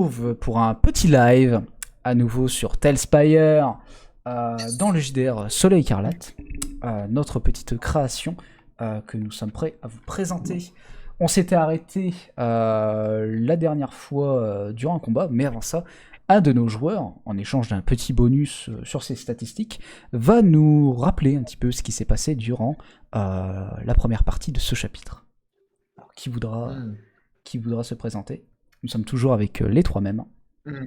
Retrouve pour un petit live à nouveau sur Telspire dans le JDR Soleil Écarlate, notre petite création que nous sommes prêts à vous présenter. On s'était arrêté la dernière fois durant un combat, mais avant ça, un de nos joueurs, en échange d'un petit bonus sur ses statistiques, va nous rappeler un petit peu ce qui s'est passé durant la première partie de ce chapitre. Alors, qui voudra se présenter? Nous sommes toujours avec les trois mêmes. Qui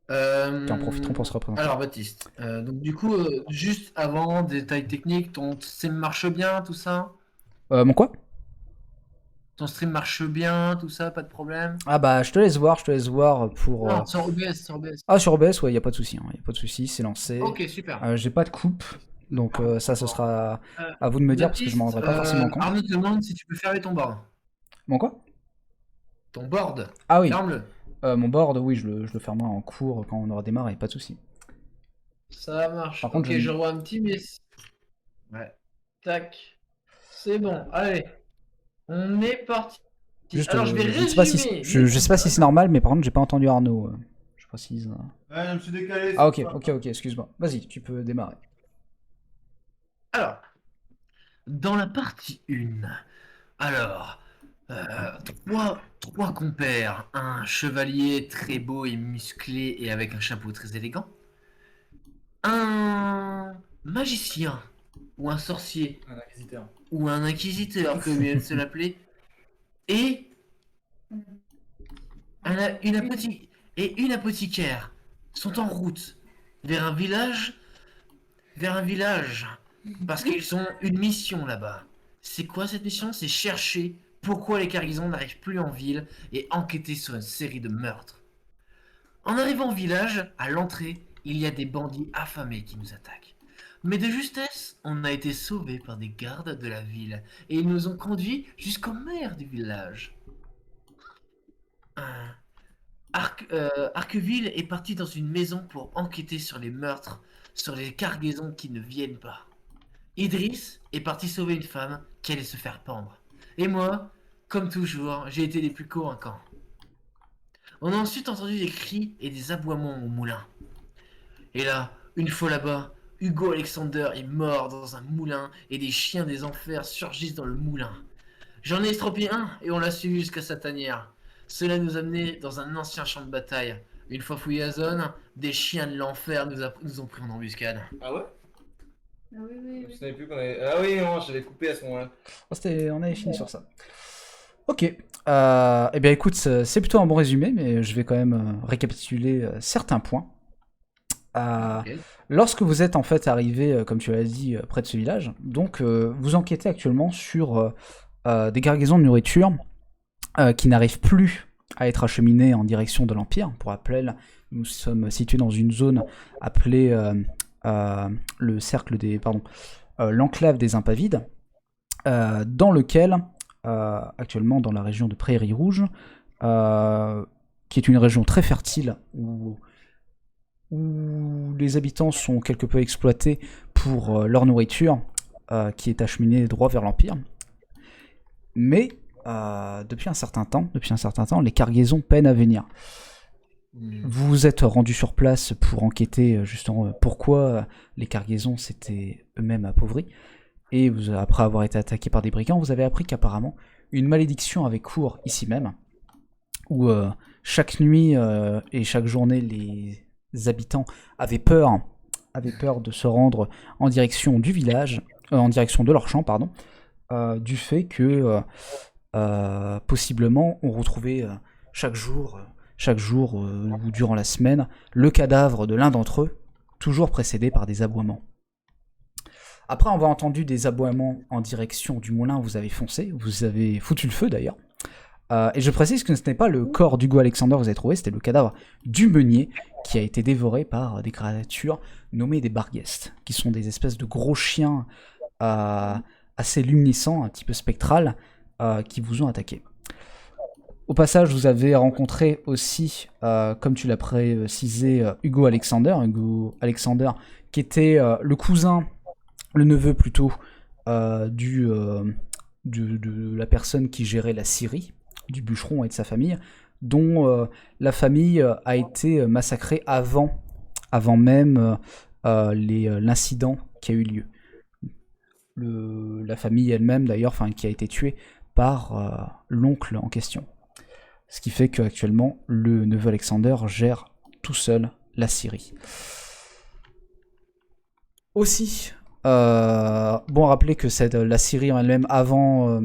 en profiteront pour se représenter. Alors Baptiste, donc du coup, juste avant, détails techniques, ton stream marche bien, tout ça? Mon quoi? Ton stream marche bien, tout ça, pas de problème? Ah bah je te laisse voir pour... Non, sur OBS, sur OBS. Ah sur OBS, ouais, y a pas de souci, y a pas de souci, c'est lancé. Ok, super. J'ai pas de coupe, donc ça ce sera à vous de me dire parce que je m'en rendrai pas forcément compte. Arnaud te demande si tu peux fermer ton board. Mon quoi? Ton board, Ah oui, ferme-le. mon board, oui, je le fermerai en cours quand on aura démarré, pas de souci. Ça marche. Par contre, Ok, je revois un petit message. Ouais. Tac. C'est bon, allez. On est parti. Juste, Alors je vais je sais pas si résumer. je sais pas si c'est normal, mais par contre j'ai pas entendu Arnaud. Je précise. Ouais, je me suis décalé. Ah ok, excuse-moi. Vas-y, tu peux démarrer. Alors, dans la partie 1, alors, trois compères, un chevalier très beau et musclé et avec un chapeau très élégant, un magicien ou un sorcier Un inquisiteur. ou un inquisiteur comme il aime se l'appeler, et une apothicaire sont en route vers un village, parce qu'ils ont une mission là-bas. C'est quoi cette mission? C'est chercher pourquoi les cargaisons n'arrivent plus en ville et enquêter sur une série de meurtres. En arrivant au village, à l'entrée, il y a des bandits affamés qui nous attaquent. Mais de justesse, on a été sauvés par des gardes de la ville et ils nous ont conduits jusqu'au maire du village. Arqueville est parti dans une maison pour enquêter sur les meurtres, sur les cargaisons qui ne viennent pas. Idriss est parti sauver une femme qui allait se faire pendre. Et moi, comme toujours, j'ai été des plus convaincants. On a ensuite entendu des cris et des aboiements au moulin. Et là, une fois là-bas, Hugo Alexander est mort dans un moulin et des chiens des enfers surgissent dans le moulin. J'en ai estropié un et on l'a suivi jusqu'à sa tanière. Cela nous a menés dans un ancien champ de bataille. Une fois fouillé la zone, des chiens de l'enfer nous ont pris en embuscade. Ah ouais? Ah oui, oui, Je oui. savais plus qu'on avait. Ah oui, non, j'avais coupé à ce moment-là. On avait fini sur ça. Ok. Eh bien écoute, c'est plutôt un bon résumé, mais je vais quand même récapituler certains points. Ok. Lorsque vous êtes en fait arrivé, comme tu l'as dit, près de ce village, donc vous enquêtez actuellement sur des cargaisons de nourriture qui n'arrivent plus à être acheminées en direction de l'Empire. Pour rappel, nous sommes situés dans une zone appelée le cercle des, l'enclave des Impavides, dans lequel actuellement dans la région de Prairie Rouge, qui est une région très fertile où les habitants sont quelque peu exploités pour leur nourriture, qui est acheminée droit vers l'Empire. Mais depuis un certain temps, les cargaisons peinent à venir. Vous vous êtes rendu sur place pour enquêter justement pourquoi les cargaisons s'étaient eux-mêmes appauvries. Et après avoir été attaqué par des brigands, vous avez appris qu'apparemment une malédiction avait cours ici même, où chaque nuit et chaque journée, les habitants avaient peur de se rendre en direction du village, en direction de leur champ, pardon, du fait que possiblement on retrouvait chaque jour ou durant la semaine le cadavre de l'un d'entre eux, toujours précédé par des aboiements. Après avoir entendu des aboiements en direction du moulin, vous avez foncé, vous avez foutu le feu d'ailleurs. Et je précise que ce n'est pas le corps d'Hugo Alexander que vous avez trouvé, c'était le cadavre du meunier qui a été dévoré par des créatures nommées des Barghest, qui sont des espèces de gros chiens assez luminescents, un petit peu spectral, qui vous ont attaqué. Au passage, vous avez rencontré aussi, comme tu l'as précisé, Hugo Alexander, qui était le neveu plutôt, de la personne qui gérait la Syrie, du bûcheron et de sa famille, dont la famille a été massacrée avant même l'incident qui a eu lieu. La famille elle-même, d'ailleurs, qui a été tuée par l'oncle en question. Ce qui fait qu'actuellement, le neveu Alexander gère tout seul la Syrie. Aussi, bon à rappeler que la Syrie en elle-même, avant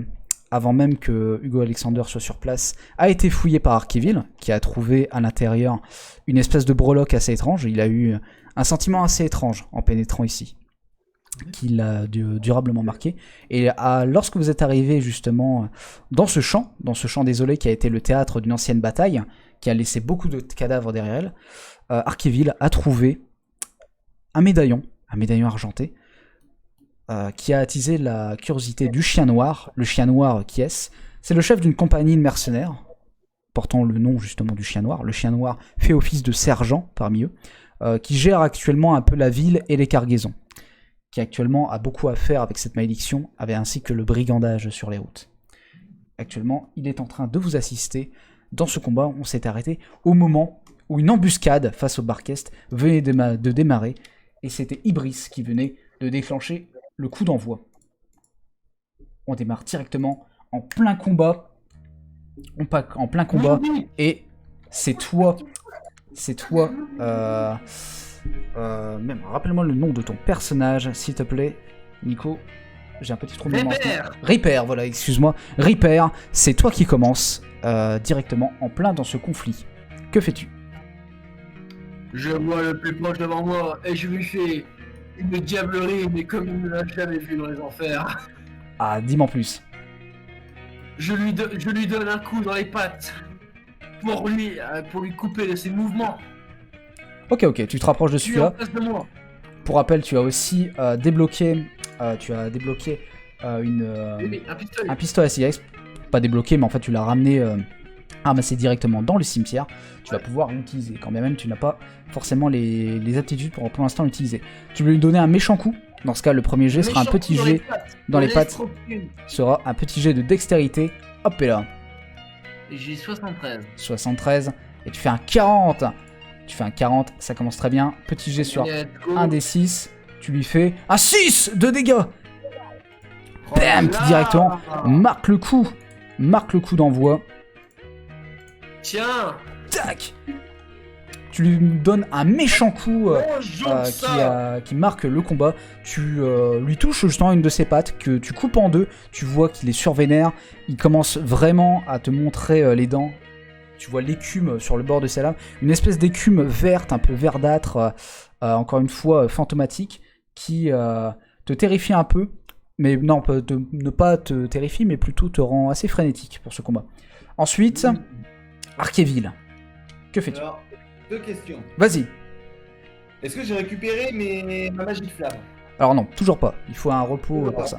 même que Hugo Alexander soit sur place, a été fouillée par Archiville, qui a trouvé à l'intérieur une espèce de breloque assez étrange. Il a eu un sentiment assez étrange en pénétrant ici, qui l'a durablement marqué. Et lorsque vous êtes arrivé justement dans ce champ désolé qui a été le théâtre d'une ancienne bataille, qui a laissé beaucoup de cadavres derrière elle, Archiville a trouvé un médaillon argenté, qui a attisé la curiosité du chien noir. Le chien noir, qui est-ce ? C'est le chef d'une compagnie de mercenaires, portant le nom justement du chien noir. Le chien noir fait office de sergent parmi eux, qui gère actuellement un peu la ville et les cargaisons, qui actuellement a beaucoup à faire avec cette malédiction, ainsi que le brigandage sur les routes. Actuellement, il est en train de vous assister dans ce combat. On s'est arrêté au moment où une embuscade face au Barkest venait de démarrer, et c'était Ibris qui venait de déclencher le coup d'envoi. On démarre directement en plein combat. Et c'est toi. Même, rappelle-moi le nom de ton personnage, s'il te plaît, Nico. J'ai un petit trou de mémoire. Reaper, voilà, excuse-moi. Reaper, c'est toi qui commences directement en plein dans ce conflit. Que fais-tu ? Je vois le plus proche devant moi et je lui fais une diablerie, mais comme il ne l'a jamais vu dans les enfers. Ah, dis-moi en plus. Je lui donne un coup dans les pattes pour lui couper de ses mouvements. Ok, tu te rapproches de celui-là. Pour rappel, tu as aussi débloqué un pistolet SIX. Pas débloqué, mais en fait tu l'as ramassé directement dans le cimetière. Tu vas pouvoir l'utiliser, quand bien même tu n'as pas forcément les aptitudes pour l'instant l'utiliser. Tu veux lui donner un méchant coup. Dans ce cas, le premier jet sera un petit jet dans les pattes. Sera un petit jet de dextérité. Hop et là. J'ai 73. 73. Et tu fais un 40. Tu fais un 40, ça commence très bien. Petit jet sur un des 6. Tu lui fais un 6 de dégâts. Bam, qui directement marque le coup d'envoi. Tiens. Tac. Tu lui donnes un méchant coup qui marque le combat. Tu lui touches justement une de ses pattes que tu coupes en deux. Tu vois qu'il est survénère. Il commence vraiment à te montrer les dents. Tu vois l'écume sur le bord de sa lame. Une espèce d'écume verte, un peu verdâtre, encore une fois fantomatique, qui te terrifie un peu. Mais non, ne pas te terrifie, mais plutôt te rend assez frénétique pour ce combat. Ensuite, Archiville. Que fais-tu ? Alors, 2 questions. Vas-y. Est-ce que j'ai récupéré ma magie de flamme ? Alors non, toujours pas. Il faut un repos pour ça.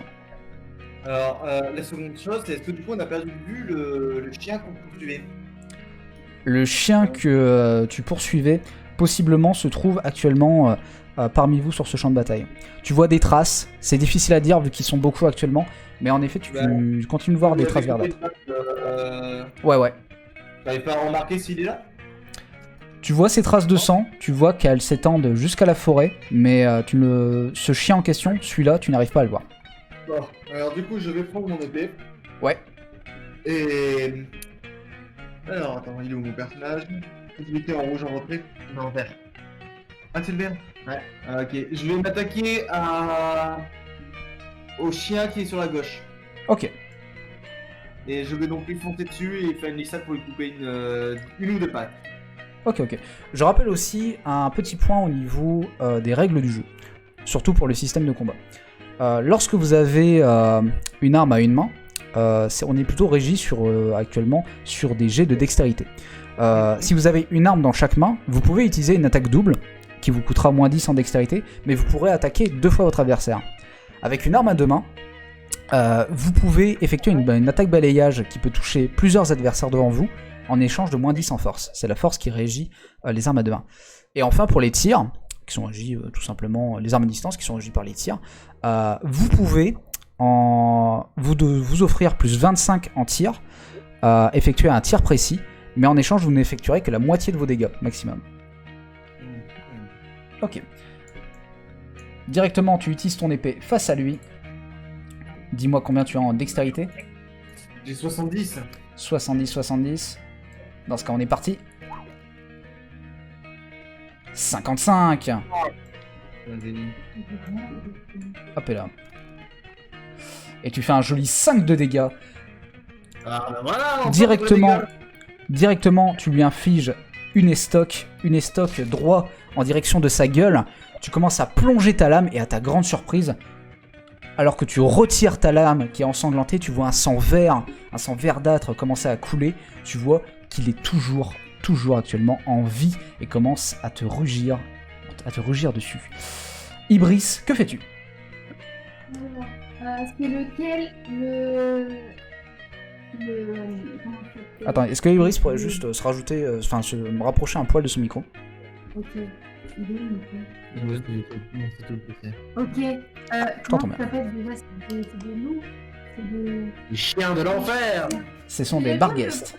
Alors, la seconde chose, c'est est-ce que du coup on a perdu de vue le chien qu'on poursuivait ? Le chien que tu poursuivais, possiblement, se trouve actuellement parmi vous sur ce champ de bataille. Tu vois des traces, c'est difficile à dire vu qu'ils sont beaucoup actuellement, mais en effet, tu continues de voir des traces verdâtres. Ouais. T'arrives pas à remarquer s'il est là ? Tu vois ces traces de sang, tu vois qu'elles s'étendent jusqu'à la forêt, mais ce chien en question, celui-là, tu n'arrives pas à le voir. Bon, alors du coup, je vais prendre mon épée. Ouais. Et... Alors, attends, il est où mon personnage ? Il était en rouge, en retrait. Non, en vert. Ah, c'est le vert ? Ouais. Ah, ok, je vais m'attaquer au chien qui est sur la gauche. Ok. Et je vais donc lui foncer dessus et faire une lissade pour lui couper une ou deux pattes. Ok. Je rappelle aussi un petit point au niveau des règles du jeu, surtout pour le système de combat. Lorsque vous avez une arme à une main, on est plutôt régi actuellement sur des jets de dextérité. Si vous avez une arme dans chaque main, vous pouvez utiliser une attaque double, qui vous coûtera moins 10 en dextérité, mais vous pourrez attaquer 2 fois votre adversaire. Avec une arme à 2 mains, vous pouvez effectuer une attaque balayage qui peut toucher plusieurs adversaires devant vous, en échange de moins 10 en force. C'est la force qui régit les armes à 2 mains. Et enfin, pour les tirs, qui sont régis tout simplement, les armes à distance, qui sont régies par les tirs, vous pouvez vous offrir plus 25 en tir, effectuer un tir précis, mais en échange, vous n'effectuerez que la moitié de vos dégâts maximum. Ok. Directement, tu utilises ton épée face à lui. Dis-moi combien tu as en dextérité. J'ai 70. 70. Dans ce cas, on est parti. 55. Hop et là. Et tu fais un joli 5 de dégâts. Ah bah voilà, enfin, Directement, tu lui infliges une estoc droit en direction de sa gueule. Tu commences à plonger ta lame et à ta grande surprise, alors que tu retires ta lame qui est ensanglantée, tu vois un sang verdâtre commencer à couler. Tu vois qu'il est toujours actuellement en vie et commence à te rugir dessus. Ibris, que fais-tu? C'est lequel comment ça s'appelle? Attends, est-ce que Ibris pourrait juste se rajouter, me rapprocher un poil de son micro? Ok. Il est où, le coup C'est tout le PC. Ok. t'entends Comment bien. ça s'appelle déjà? C'est des loups? C'est des... Les chiens de l'enfer. Ce sont des barguestes.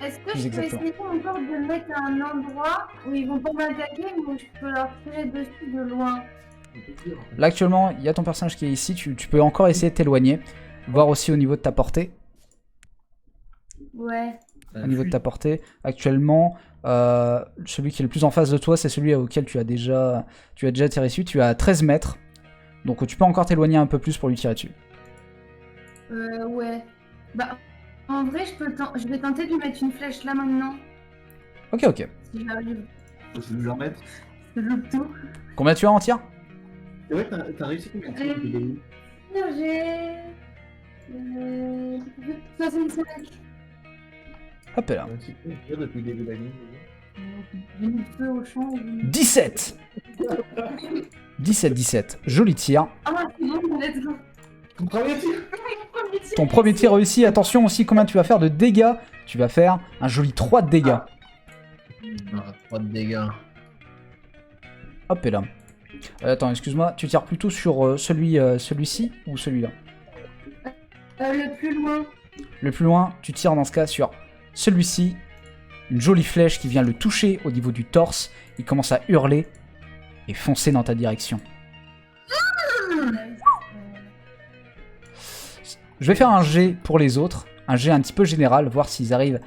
Est-ce que Plus je peux exactement. essayer encore de mettre un endroit où ils vont pas m'attaquer, mais où je peux leur tirer dessus de loin? Là actuellement, il y a ton personnage qui est ici, tu peux encore essayer de t'éloigner, voir aussi au niveau de ta portée. Ouais. Au niveau de ta portée, actuellement, celui qui est le plus en face de toi, c'est celui auquel tu as déjà tiré dessus. Tu es à 13 mètres, donc tu peux encore t'éloigner un peu plus pour lui tirer dessus. Ouais. Bah, en vrai, je vais tenter de lui mettre une flèche là maintenant. Ok. Si j'arrive. C'est nous en mettre. Je loupe tout. Combien tu as en tir? C'est vrai, t'as réussi combien de tirs depuis le début? Non, j'ai... 65. Hop là. C'est combien de tirs depuis le début de la game? J'ai mis le feu au champ. 17. 17. Joli tir. Ah, c'est bon, let's go. Ton premier tir? Ton premier tir réussi. Attention aussi combien tu vas faire de dégâts. Tu vas faire un joli 3 de dégâts. Ah, 3 de dégâts. Hop et là. Attends, excuse-moi, tu tires plutôt sur celui-ci ou celui-là? Le plus loin. Le plus loin, tu tires dans ce cas sur celui-ci. Une jolie flèche qui vient le toucher au niveau du torse. Il commence à hurler et foncer dans ta direction. Je vais faire un jet pour les autres. Un jet un petit peu général, voir s'ils arrivent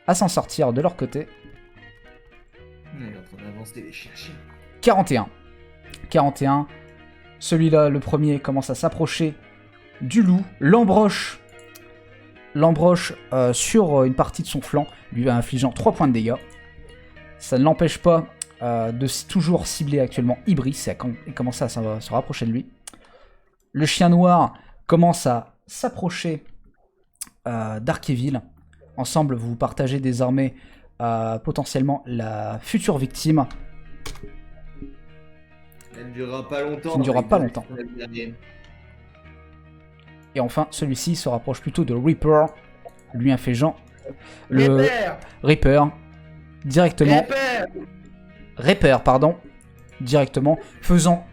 à s'en sortir de leur côté. Il est en train d'avancer les chiens. 41. Celui-là, le premier, commence à s'approcher du loup. L'embroche sur une partie de son flanc, lui infligeant 3 points de dégâts. Ça ne l'empêche pas de toujours cibler actuellement Ibris et commencer à se rapprocher de lui. Le chien noir commence à s'approcher d'Arkéville. Ensemble, vous partagez désormais potentiellement la future victime. Elle ne durera pas longtemps. Qui ne durera pas longtemps. Dernier. Et enfin, celui-ci se rapproche plutôt de Reaper, lui infligeant le Reaper directement. Directement, faisant,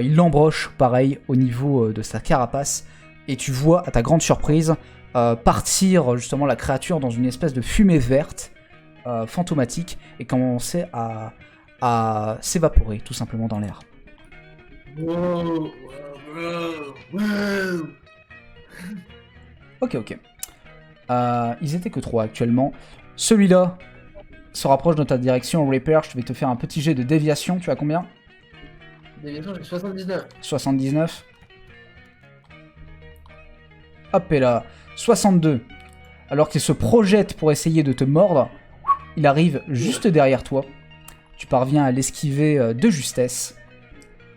il l'embroche pareil au niveau de sa carapace, et tu vois à ta grande surprise partir justement la créature dans une espèce de fumée verte fantomatique et commencer à s'évaporer tout simplement dans l'air. Wow. Ok. Ils étaient que 3 actuellement. Celui-là se rapproche de ta direction. Reaper, je vais te faire un petit jet de déviation. Tu as combien? Déviation, j'ai 79. 79. Hop et là. 62. Alors qu'il se projette pour essayer de te mordre, il arrive juste derrière toi. Tu parviens à l'esquiver de justesse.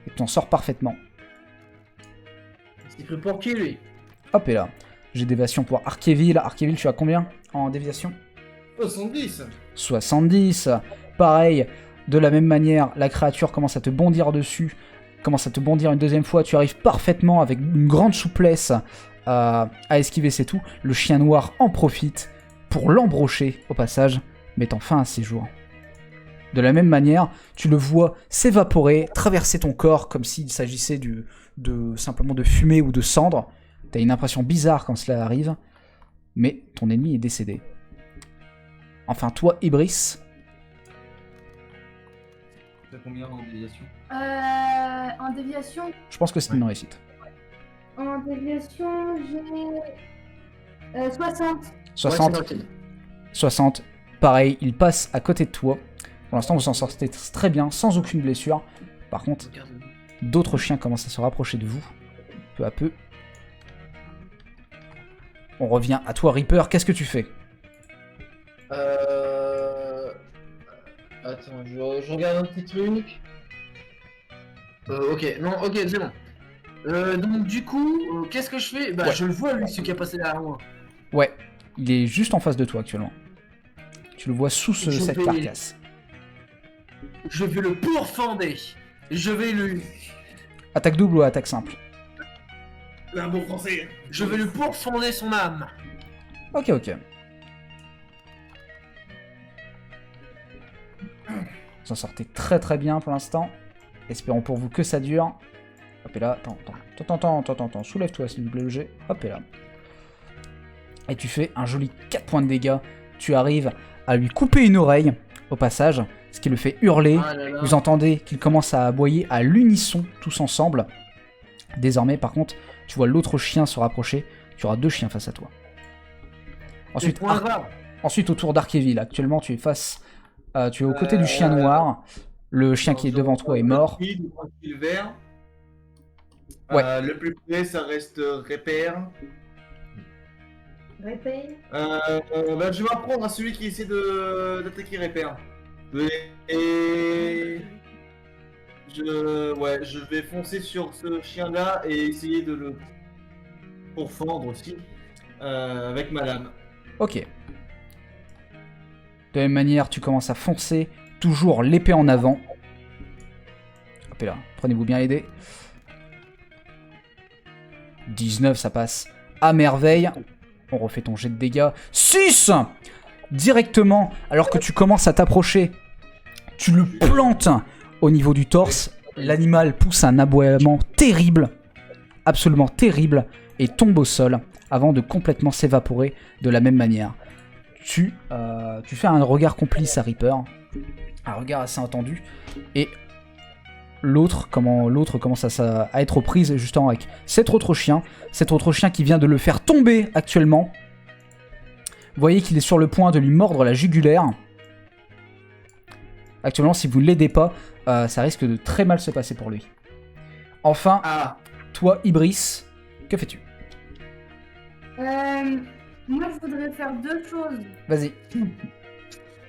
Et t'en sors parfaitement. C'est pris pour qui, lui? Hop et là. J'ai déviation pour Arkéville. Arkéville, tu as combien en déviation? 70. 70. Pareil, de la même manière, la créature commence à te bondir dessus. Commence à te bondir une deuxième fois. Tu arrives parfaitement avec une grande souplesse à esquiver, c'est tout. Le chien noir en profite pour l'embrocher au passage, mettant fin à ses jours. De la même manière, tu le vois s'évaporer, traverser ton corps comme s'il s'agissait simplement de fumée ou de cendre. T'as une impression bizarre quand cela arrive. mais ton ennemi est décédé. Enfin, toi, Ibris, T'as combien en déviation? En déviation, je pense que c'est une réussite. j'ai 60. 60, Ouais, c'est gentil. 60, pareil, il passe à côté de toi. Pour l'instant, vous en sortez très bien, sans aucune blessure. Par contre, d'autres chiens commencent à se rapprocher de vous, peu à peu. On revient à toi, Reaper, qu'est-ce que tu fais? Attends, je regarde un petit truc. Ok, non, ok, c'est bon. Donc du coup, qu'est-ce que je fais? Bah, Ouais. je le vois, lui, celui qui a passé derrière moi. Ouais, il est juste en face de toi actuellement. Tu le vois sous Je cette vais- carcasse. Je vais le pourfender. Je vais le... Attaque double ou attaque simple? Un bon français. Je vais le pourfonder son âme. Ok, ok. Vous en sortez très très bien pour l'instant. Espérons pour vous que ça dure. Hop et là, attends, soulève-toi s'il vous plaît le jet. Hop et là. Et tu fais un joli 4 points de dégâts. Tu arrives à lui couper une oreille au passage, ce qui le fait hurler. Ah là là. Vous entendez qu'il commence à aboyer à l'unisson tous ensemble. Désormais par contre, tu vois l'autre chien se rapprocher. Tu auras 2 chiens face à toi. Ensuite, Point grave. ensuite au tour d'Arkéville. Actuellement tu es tu es aux côtés du chien noir. Le chien qui est devant toi est mort. Le vert. Ouais. Le plus près, ça reste Repère. Répète. Bah, je vais apprendre à celui qui essaie d'attaquer Repère. Et je vais foncer sur ce chien-là et essayer de le pourfendre aussi avec ma lame. Ok. De la même manière, tu commences à foncer, toujours l'épée en avant. Hop et là, prenez-vous bien les dés. 19, ça passe à merveille. On refait ton jet de dégâts. 6 directement, alors que tu commences à t'approcher, tu le plantes au niveau du torse. L'animal pousse un aboiement terrible, absolument terrible, et tombe au sol avant de complètement s'évaporer de la même manière. Tu fais un regard complice à Reaper, un regard assez entendu, et l'autre commence à être aux prises justement avec cet autre chien qui vient de le faire tomber actuellement. Vous voyez qu'il est sur le point de lui mordre la jugulaire. Actuellement, si vous ne l'aidez pas, ça risque de très mal se passer pour lui. Enfin, toi, Ibris, que fais-tu? Moi, je voudrais faire 2 choses. Vas-y.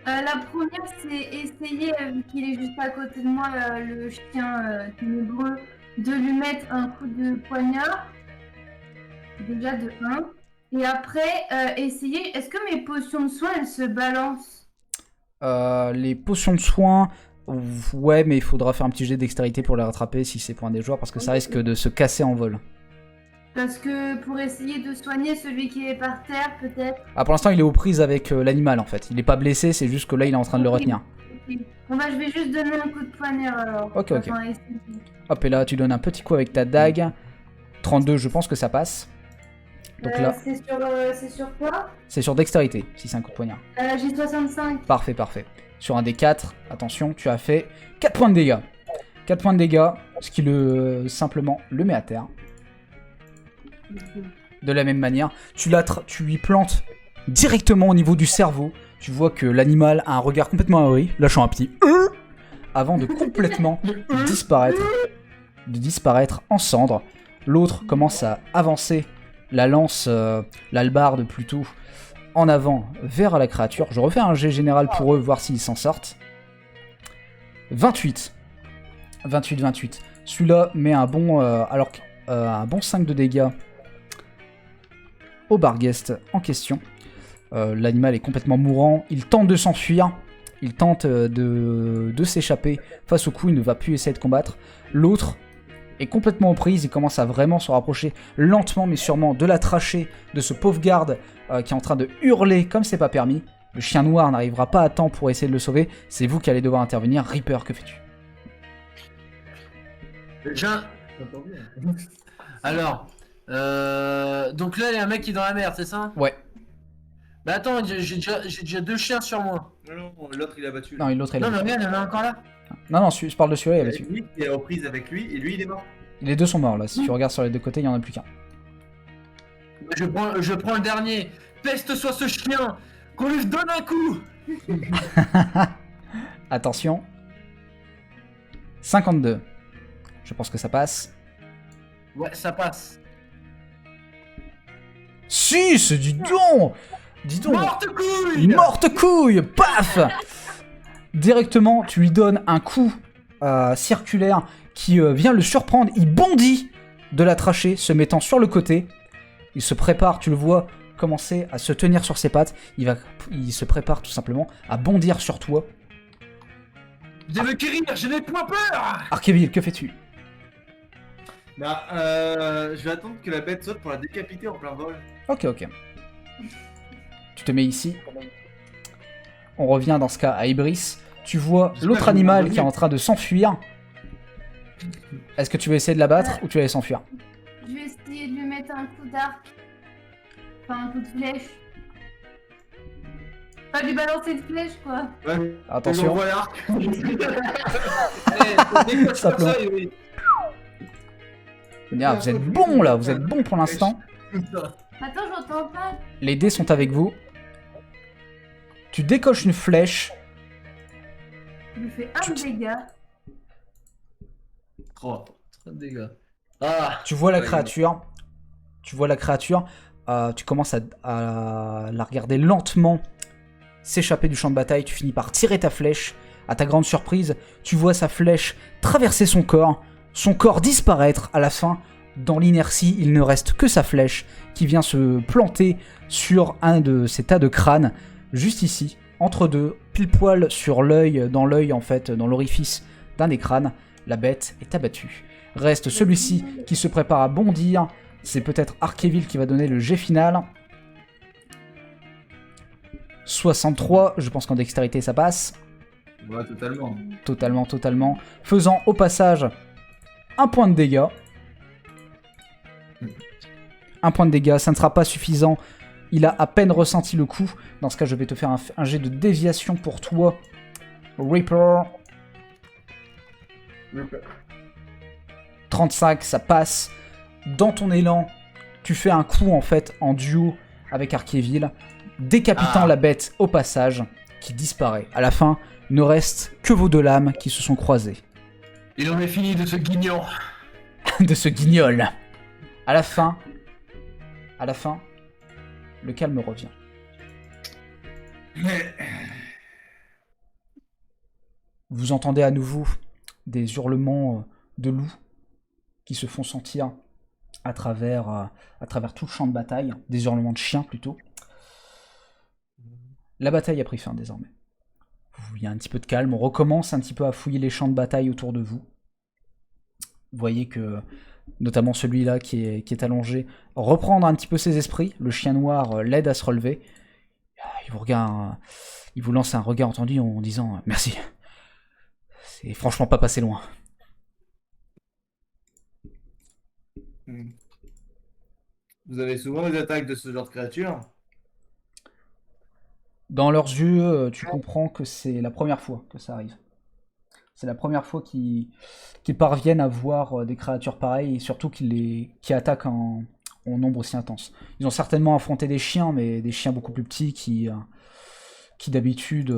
La première, c'est essayer, vu qu'il est juste à côté de moi, le chien ténébreux, de lui mettre un coup de poignard. Déjà de 1. Et après, essayer. Est-ce que mes potions de soin, elles se balancent? Les potions de soin, ouais, mais il faudra faire un petit jet de dextérité pour les rattraper si c'est pour un des joueurs, parce que ça risque de se casser en vol. Parce que pour essayer de soigner celui qui est par terre, peut-être. Ah, pour l'instant, il est aux prises avec l'animal, en fait. Il n'est pas blessé, c'est juste que là, il est en train de le retenir. Ok. Bon bah, je vais juste donner un coup de poignard alors. Ok. Enfin, essayer. Hop, et là, tu donnes un petit coup avec ta dague. 32, je pense que ça passe. Donc là, C'est sur quoi? c'est sur dextérité, si c'est un coup de poignard. J'ai 65. Parfait. Sur un des 4, attention, tu as fait 4 points de dégâts. 4 points de dégâts, ce qui simplement le met à terre. De la même manière, tu lui plantes directement au niveau du cerveau. Tu vois que l'animal a un regard complètement ahuri, lâchant un petit avant de complètement disparaître en cendres. L'autre commence à avancer la lance, l'hallebarde plutôt, en avant vers la créature. Je refais un jet général pour eux, voir s'ils s'en sortent. 28. Celui-là met un bon, un bon 5 de dégâts au Barghest en question. L'animal est complètement mourant. Il tente de s'enfuir. Il tente de s'échapper face au coup. Il ne va plus essayer de combattre. L'autre est complètement aux prises. Il commence à vraiment se rapprocher lentement mais sûrement de la trachée de ce pauvre garde qui est en train de hurler comme c'est pas permis. Le chien noir n'arrivera pas à temps pour essayer de le sauver. C'est vous qui allez devoir intervenir. Reaper, que fais-tu? Alors, donc là, il y a un mec qui est dans la merde, c'est ça? Ouais. Bah attends, j'ai déjà 2 chiens sur moi. Non, l'autre il a battu. Non, l'autre est là. Non, mais regarde, il y en a encore là. Non, je parle de celui-là, il Il est y a battu. lui qui est aux prises avec lui et lui il est mort. Les deux sont morts là. Si tu regardes sur les deux côtés, il y en a plus qu'un. Je prends le dernier. Peste soit ce chien. Qu'on lui donne un coup. Attention. 52. Je pense que ça passe. Ouais, ça passe. 6, dis donc. Dis donc. Morte couille. Morte couille. Paf. Directement, tu lui donnes un coup circulaire qui vient le surprendre. Il bondit de la trachée, se mettant sur le côté. Il se prépare, tu le vois commencer à se tenir sur ses pattes. Il se prépare tout simplement à bondir sur toi. Je veux guérir, je n'ai point peur. Arkeville, que fais-tu? Bah, je vais attendre que la bête saute pour la décapiter en plein vol. Ok. Tu te mets ici. On revient dans ce cas à Ibris. Tu vois J'espère l'autre que vous animal m'entendez. qui est en train de s'enfuir. Est-ce que tu veux essayer de l'abattre ou tu vas aller s'enfuir? Je vais essayer de lui mettre un coup d'arc. Enfin, un coup de flèche. Pas lui balancer une flèche, quoi. Ouais, Attention. j'envoie l'arc. Simplement. Ah, vous êtes bon là, vous êtes bon pour l'instant. Attends, j'entends pas. Les dés sont avec vous. Tu décoches une flèche. Je lui fais un dégât. 3 de dégâts. Ah. Tu vois la Ouais, créature. Tu vois la créature. Tu commences à la regarder lentement s'échapper du champ de bataille. Tu finis par tirer ta flèche. À ta grande surprise, tu vois sa flèche traverser son corps disparaître. À la fin, dans l'inertie, il ne reste que sa flèche qui vient se planter sur un de ces tas de crânes, juste ici, entre deux, pile poil sur l'œil, dans l'œil en fait, dans l'orifice d'un des crânes. La bête est abattue. Reste celui-ci qui se prépare à bondir. C'est peut-être Arkeville qui va donner le jet final. 63, je pense qu'en dextérité ça passe. Ouais, totalement. Totalement. Faisant au passage un point de dégâts. Un point de dégâts, ça ne sera pas suffisant. Il a à peine ressenti le coup. Dans ce cas, je vais te faire un jet de déviation pour toi. Reaper. 35, ça passe. Dans ton élan, tu fais un coup en fait en duo avec Arkeville, décapitant la bête au passage, qui disparaît. À la fin, ne reste que vos deux lames qui se sont croisées. Il en est fini de ce guignon. De ce guignol. À la fin, le calme revient. Vous entendez à nouveau des hurlements de loups qui se font sentir à travers tout le champ de bataille, des hurlements de chiens plutôt. La bataille a pris fin désormais. Il y a un petit peu de calme, on recommence un petit peu à fouiller les champs de bataille autour de vous. Vous voyez que, notamment celui-là qui est allongé, reprendre un petit peu ses esprits. Le chien noir l'aide à se relever. Il vous lance un regard entendu en disant « Merci, c'est franchement pas passé loin. » Vous avez souvent des attaques de ce genre de créatures? Dans leurs yeux, tu comprends que c'est la première fois que ça arrive. C'est la première fois qu'ils parviennent à voir des créatures pareilles et surtout qui attaquent en nombre aussi intense. Ils ont certainement affronté des chiens, mais des chiens beaucoup plus petits qui d'habitude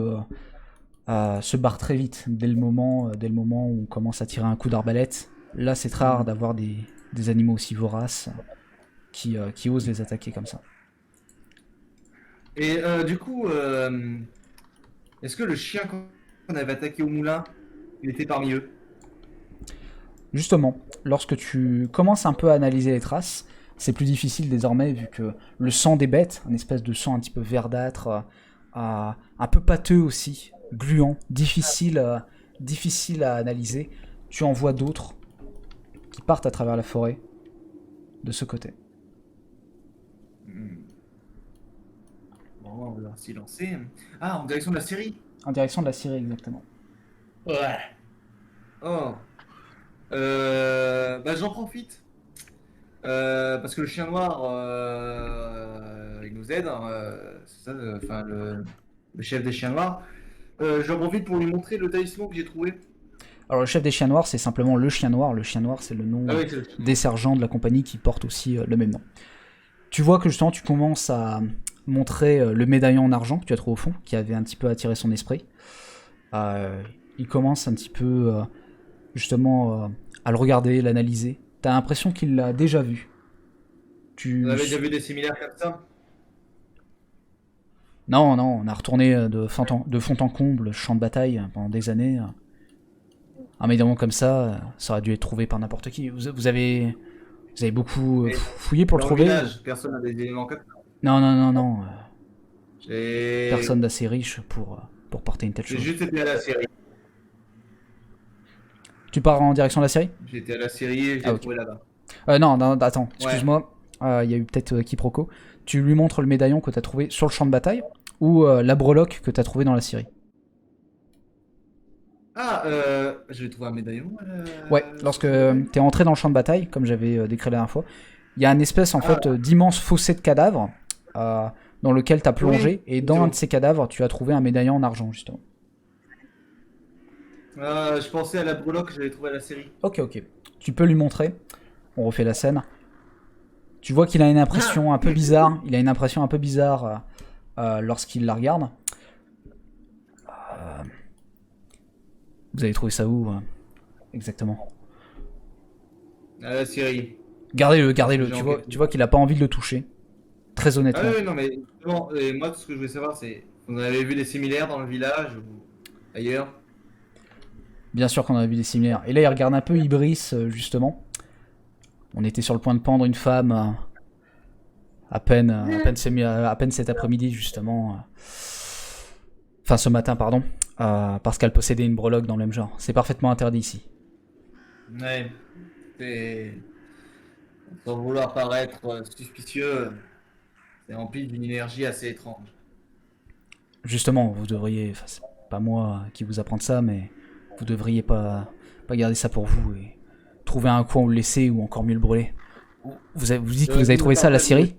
se barrent très vite dès le moment où on commence à tirer un coup d'arbalète. Là, c'est très rare d'avoir des animaux aussi voraces qui osent les attaquer comme ça. Et du coup, est-ce que le chien qu'on avait attaqué au moulin, il était parmi eux? Justement, lorsque tu commences un peu à analyser les traces, c'est plus difficile désormais vu que le sang des bêtes, une espèce de sang un petit peu verdâtre, un peu pâteux aussi, gluant, difficile à analyser, tu en vois d'autres qui partent à travers la forêt de ce côté. Bon, on va s'y lancer. Ah, en direction de la Syrie. En direction de la Syrie, exactement. Ouais. Oh. Bah j'en profite. Parce que le chien noir, il nous aide, hein, c'est ça, enfin le chef des chiens noirs. J'en profite pour lui montrer le talisman que j'ai trouvé. Alors le chef des chiens noirs, c'est simplement le chien noir. Le chien noir, c'est le nom Ah oui, c'est le chien. des sergents de la compagnie qui portent aussi le même nom. Tu vois que justement, tu commences à montrer le médaillon en argent que tu as trouvé au fond, qui avait un petit peu attiré son esprit. Il commence un petit peu, justement, à le regarder, l'analyser. T'as l'impression qu'il l'a déjà vu. Vous avez déjà vu des similaires comme ça? Non, on a retourné de fond en comble, champ de bataille, pendant des années. Un médaillon comme ça, ça aurait dû être trouvé par n'importe qui. Vous avez beaucoup fouillé pour le Dans trouver? village, personne n'a des éléments comme ça. Non. J'ai Personne d'assez riche pour porter une telle j'ai chose. juste été à la série. Tu pars en direction de la série? J'ai été à la série et je l'ai Ah, ok. trouvé là-bas. Non, attends, excuse-moi. Il y a eu peut-être quiproquo. Tu lui montres le médaillon que t'as trouvé sur le champ de bataille ou la breloque que t'as trouvé dans la série? Ah, je vais trouver un médaillon. Ouais, lorsque t'es entré dans le champ de bataille, comme j'avais décrit la dernière fois, il y a une espèce en fait d'immense fossé de cadavres dans lequel t'as plongé, et dans un de ces cadavres, tu as trouvé un médaillon en argent, justement. Je pensais à la breloque que j'avais trouvée à la série. Ok. Tu peux lui montrer. On refait la scène. Tu vois qu'il a une impression un peu bizarre. Il a une impression un peu bizarre lorsqu'il la regarde. Vous avez trouvé ça où exactement? À la série. Gardez-le. J'ai Tu vois qu'il a pas envie de le toucher. Très Ah honnêtement. oui, non, mais justement, et moi, tout ce que je voulais savoir, c'est vous avez vu des similaires dans le village ou ailleurs? Bien sûr qu'on a vu des similaires. Et là, il regarde un peu Ibris, justement. On était sur le point de pendre une femme à peine cet après-midi, justement. Enfin, ce matin, pardon. Parce qu'elle possédait une breloque dans le même genre. C'est parfaitement interdit ici. Ouais. C'est. Sans vouloir paraître suspicieux, c'est rempli d'une énergie assez étrange. Justement, vous devriez... Enfin, c'est pas moi qui vous apprends ça, mais vous devriez pas garder ça pour vous et trouver un coin où le laisser ou encore mieux le brûler. Vous dites que vous avez trouvé ça à la Syrie?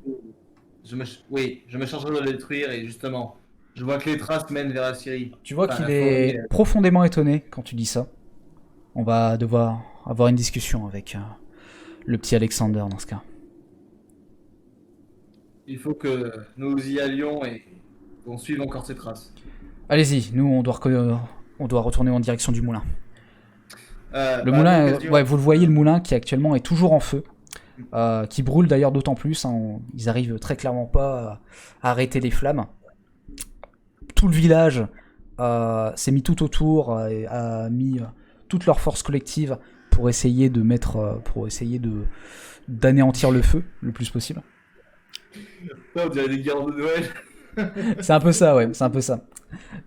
Oui, je me chargerai de le détruire et justement, je vois que les traces mènent vers la Syrie. Tu vois Enfin, qu'il la est forêt, profondément étonné quand tu dis ça. On va devoir avoir une discussion avec le petit Alexander dans ce cas. Il faut que nous y allions et qu'on suive encore ces traces. Allez-y, nous on doit retourner en direction du moulin. Le Bah, moulin, l'occasion- ouais, vous le voyez, le moulin qui actuellement est toujours en feu, qui brûle d'ailleurs d'autant plus. Ils arrivent très clairement pas à arrêter les flammes. Tout le village s'est mis tout autour et a mis toute leur force collective pour essayer d'anéantir le feu le plus possible. On dirait des guerres de Noël. C'est un peu ça, ouais, c'est un peu ça.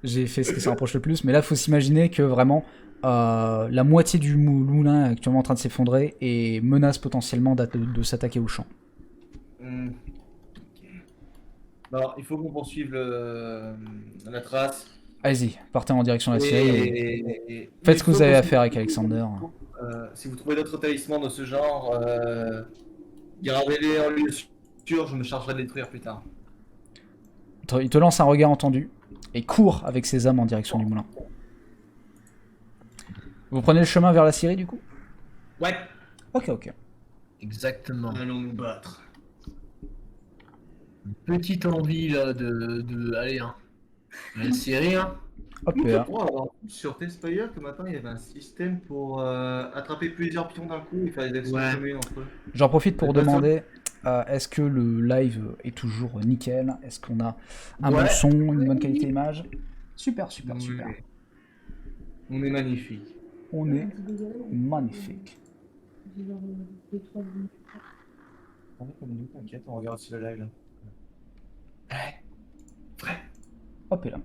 J'ai fait ce qui s'en rapproche le plus, mais là, faut s'imaginer que vraiment, la moitié du moulin est actuellement en train de s'effondrer et menace potentiellement de s'attaquer au champ. Ok. Alors, il faut qu'on poursuive la trace. Allez-y, partez en direction de la Syrie et Et faites ce il que vous faut avez à qu'on- faire avec Alexander. Si vous trouvez d'autres talismans de ce genre, gardez-les en lieu sûr, je me chargerai de les détruire plus tard. Il te lance un regard entendu et court avec ses hommes en direction du moulin. Vous prenez le chemin vers la Syrie du coup? Ouais. Ok. Exactement. Allons nous battre. Petite envie là allez, hein. La série, hein. Hop Je là. crois avoir vu sur Tespire que maintenant il y avait un système pour attraper plusieurs pions d'un coup et faire des actions Ouais. communes entre eux. J'en profite pour D'accord. demander est-ce que le live est toujours nickel? Est-ce qu'on a un bon Ouais. son, une bonne qualité d'image? Super. Oui. On est magnifique. On est magnifique. T'inquiète, on regarde aussi le live là. Hop là.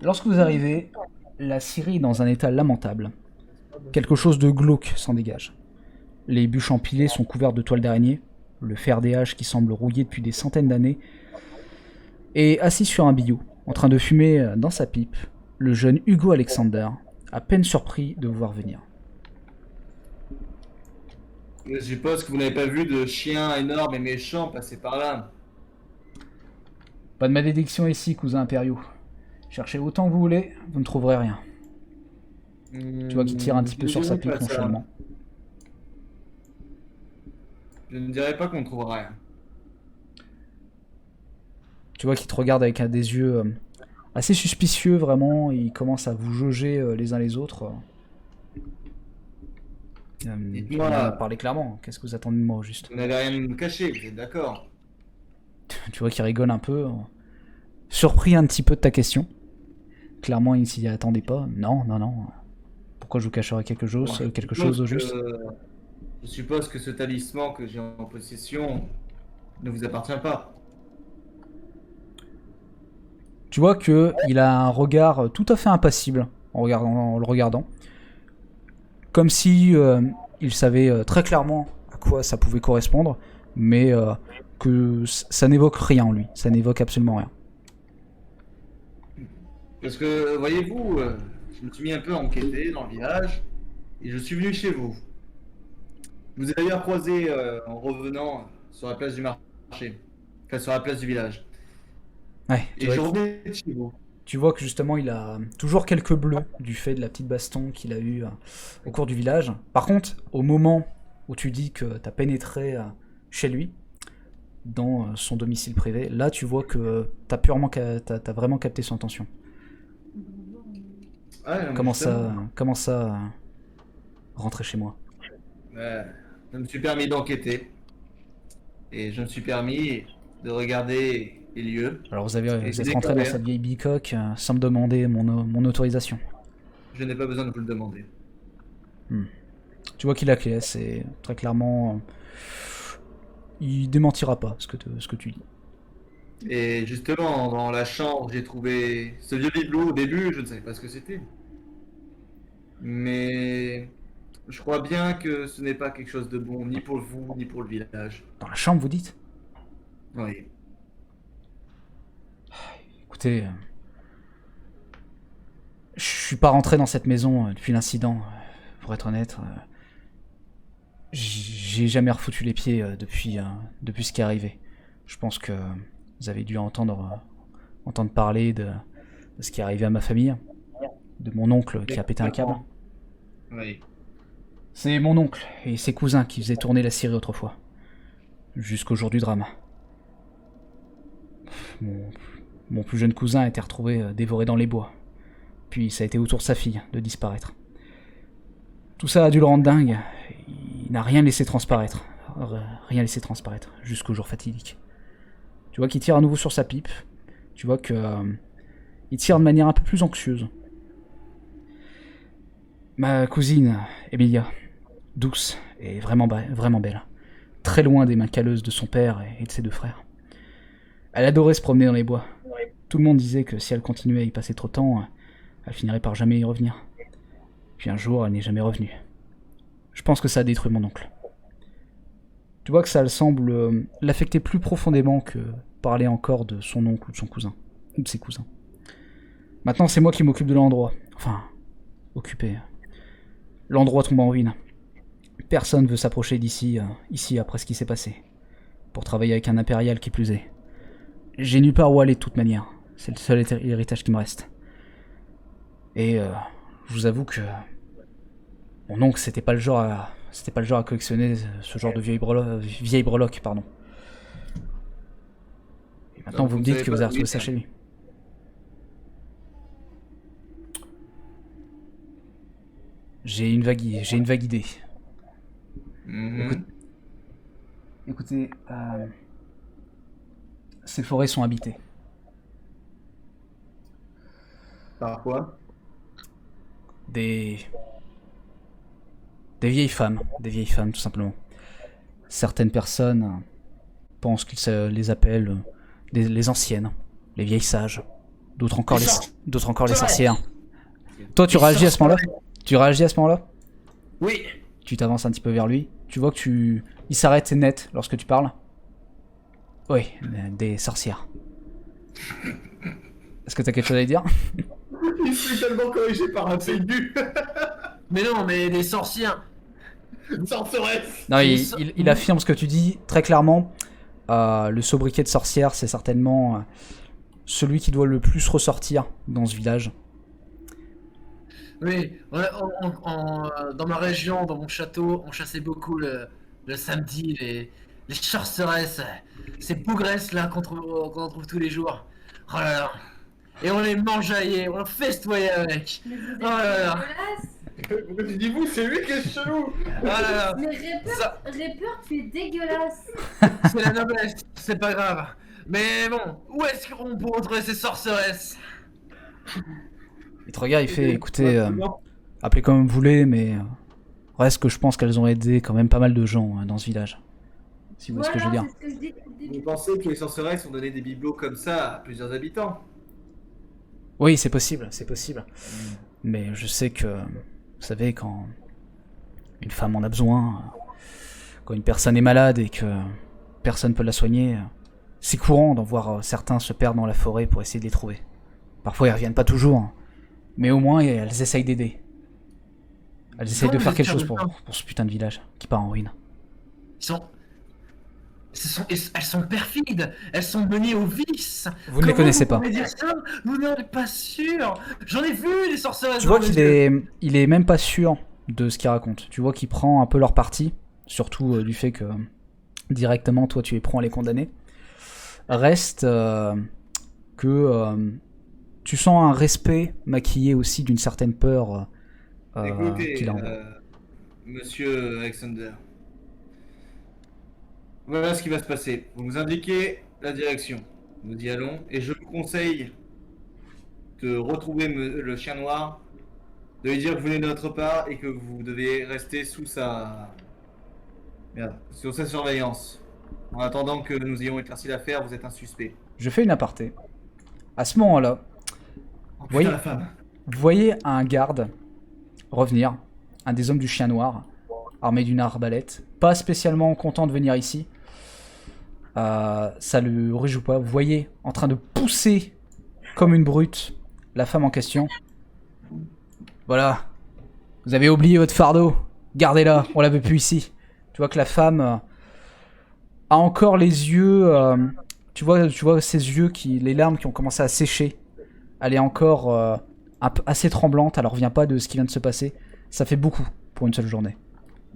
Lorsque vous arrivez, la Syrie est dans un état lamentable. Quelque chose de glauque s'en dégage. Les bûches empilées sont couvertes de toiles d'araignée, le fer des haches qui semble rouillé depuis des centaines d'années, et assis sur un billot, en train de fumer dans sa pipe, le jeune Hugo Alexander, à peine surpris de vous voir venir. Je suppose que vous n'avez pas vu de chien énorme et méchant passer par là. Pas de malédiction ici, cousin impériaux. Cherchez autant que vous voulez, vous ne trouverez rien. Tu vois qu'il tire un petit peu sur sa pipe nonchalamment. Je ne dirais pas qu'on ne trouvera rien. Tu vois qu'il te regarde avec des yeux assez suspicieux, vraiment. Il commence à vous jauger les uns les autres. Dites-moi. Parlez clairement, qu'est-ce que vous attendez de moi au juste? Vous n'avez rien à nous cacher, vous êtes d'accord? Tu vois qu'il rigole un peu, surpris un petit peu de ta question. Clairement, il s'y attendait pas. Non, non, non. Pourquoi je vous cacherais quelque chose, Bon, quelque chose au juste? Je suppose que ce talisman que j'ai en possession ne vous appartient pas. Tu vois que il a un regard tout à fait impassible en le regardant. Comme si il savait très clairement à quoi ça pouvait correspondre, mais que ça n'évoque rien en lui. Ça n'évoque absolument rien. Parce que, voyez-vous, je me suis mis un peu à enquêter dans le village et je suis venu chez vous. Je vous ai d'ailleurs croisé en revenant sur la place du marché, enfin sur la place du village. Ouais, Et je revenais de chez vous. tu vois que justement il a toujours quelques bleus du fait de la petite baston qu'il a eue au cours du village. Par contre, au moment où tu dis que tu as pénétré chez lui, dans son domicile privé, là tu vois que t'as vraiment capté son intention. Ah, non, Comment ça rentrer chez moi? Je me suis permis d'enquêter. Et je me suis permis de regarder les lieux. Alors vous Et êtes j'ai rentré dans découvert. cette vieille bicoque sans me demander mon autorisation. Je n'ai pas besoin de vous le demander. Tu vois qu'il acquiesce et très clairement il démentira pas ce que tu dis. Et justement, dans la chambre, j'ai trouvé ce vieux bibelot. Au début, je ne savais pas ce que c'était. Mais je crois bien que ce n'est pas quelque chose de bon, ni pour vous, ni pour le village. Dans la chambre vous dites? Oui. Écoutez, je suis pas rentré dans cette maison depuis l'incident, pour être honnête. J'ai jamais refoutu les pieds depuis ce qui est arrivé. Je pense que vous avez dû entendre parler de ce qui est arrivé à ma famille, de mon oncle qui a pété un câble. Oui. C'est mon oncle et ses cousins qui faisaient tourner la Syrie autrefois, jusqu'au jour du drame. Mon plus jeune cousin a été retrouvé dévoré dans les bois. Puis ça a été au tour de sa fille de disparaître. Tout ça a dû le rendre dingue. Il n'a rien laissé transparaître. Jusqu'au jour fatidique. Tu vois qu'il tire à nouveau sur sa pipe. Tu vois que il tire de manière un peu plus anxieuse. Ma cousine, Emilia, douce et vraiment belle. Très loin des mains calleuses de son père et de ses deux frères. Elle adorait se promener dans les bois. Tout le monde disait que si elle continuait à y passer trop de temps, elle finirait par jamais y revenir. Puis un jour, elle n'est jamais revenue. Je pense que ça a détruit mon oncle. Tu vois que ça semble l'affecter plus profondément que parler encore de son oncle ou de son cousin, ou de ses cousins. Maintenant, c'est moi qui m'occupe de l'endroit. Enfin, occupé. L'endroit tombe en ruine. Personne veut s'approcher d'ici, ici après ce qui s'est passé. Pour travailler avec un impérial qui plus est. J'ai nulle part où aller de toute manière. C'est le seul héritage qui me reste. Et je vous avoue que mon oncle c'était pas le genre à collectionner ce genre de vieilles breloques, pardon. Et maintenant Donc, vous me vous dites que savez vous pas avez retrouvé d'où il ça vient. chez lui. J'ai une vague idée. Mhm. Écoutez, ces forêts sont habitées. Parfois. Des vieilles femmes tout simplement. Certaines personnes pensent qu'ils les appellent les anciennes, les vieilles sages. D'autres encore les sorcières. Toi, tu réagis à ce moment-là? Oui. Tu t'avances un petit peu vers lui. Tu vois que il s'arrête net lorsque tu parles. Oui, des sorcières. Est-ce que t'as quelque chose à lui dire? Il se fait tellement corrigé par un fake nu. Mais non, mais des sorcières. Une sorceresse. Non, Mais il affirme ce que tu dis très clairement. Le sobriquet de sorcière, c'est certainement celui qui doit le plus ressortir dans ce village. Oui, dans ma région, dans mon château, on chassait beaucoup le samedi les sorceresses, ces bougresses là qu'on trouve tous les jours. Oh là là. Et on les mangeaillait, on festoyait avec. Mais vous êtes Oh là là. dégueulasse. Pourquoi tu dis vous? C'est lui qui est chelou. Oh là là. Mais Ripper, Ça, tu es dégueulasse. c'est la noblesse, c'est pas grave. Mais bon, où est-ce qu'on peut retrouver ces sorceresses? Il te regarde, il fait écoutez, appelez comme vous voulez, mais reste que je pense qu'elles ont aidé quand même pas mal de gens dans ce village. Si vous voyez ce que je veux dire. C'est ce que je dis depuis le Vous début. pensez que les sorceresses ont donné des bibelots comme ça à plusieurs habitants? Oui, c'est possible, c'est possible. Mais je sais que, vous savez, quand une femme en a besoin, quand une personne est malade et que personne peut la soigner, c'est courant d'en voir certains se perdre dans la forêt pour essayer de les trouver. Parfois ils reviennent pas toujours, mais au moins elles essayent d'aider. Elles essayent de Comment faire vous quelque êtes chose sûr de pour ce putain de village qui part en ruine. Elles sont perfides, elles sont menées au vice. Vous ne les connaissez pas. Vous pouvez dire ça? Vous n'en êtes pas sûr. J'en ai vu des sorceresses. Tu vois dans qu'il mes yeux. il est même pas sûr de ce qu'il raconte. Tu vois qu'il prend un peu leur parti, surtout du fait que directement toi tu es prompt à les condamner. Reste que tu sens un respect maquillé aussi d'une certaine peur Écoutez, qu'il a en monsieur Alexander. Voilà ce qui va se passer. Vous nous indiquez la direction. Nous y allons. Et je vous conseille de retrouver le chien noir, de lui dire que vous venez de notre part et que vous devez rester sous sa... Merde, sous sa surveillance. En attendant que nous ayons éclairci l'affaire, vous êtes un suspect. Je fais une aparté. À ce moment-là, Oh Oui. putain, la femme. vous voyez un garde revenir, un des hommes du chien noir, armé d'une arbalète, pas spécialement content de venir ici. Ça le réjouit pas. Vous voyez en train de pousser comme une brute la femme en question. Voilà. Vous avez oublié votre fardeau. Gardez-la, on la veut plus ici. Tu vois que la femme a encore les yeux... tu vois ses yeux, les larmes qui ont commencé à sécher. Elle est encore assez tremblante, elle revient pas de ce qui vient de se passer. Ça fait beaucoup pour une seule journée.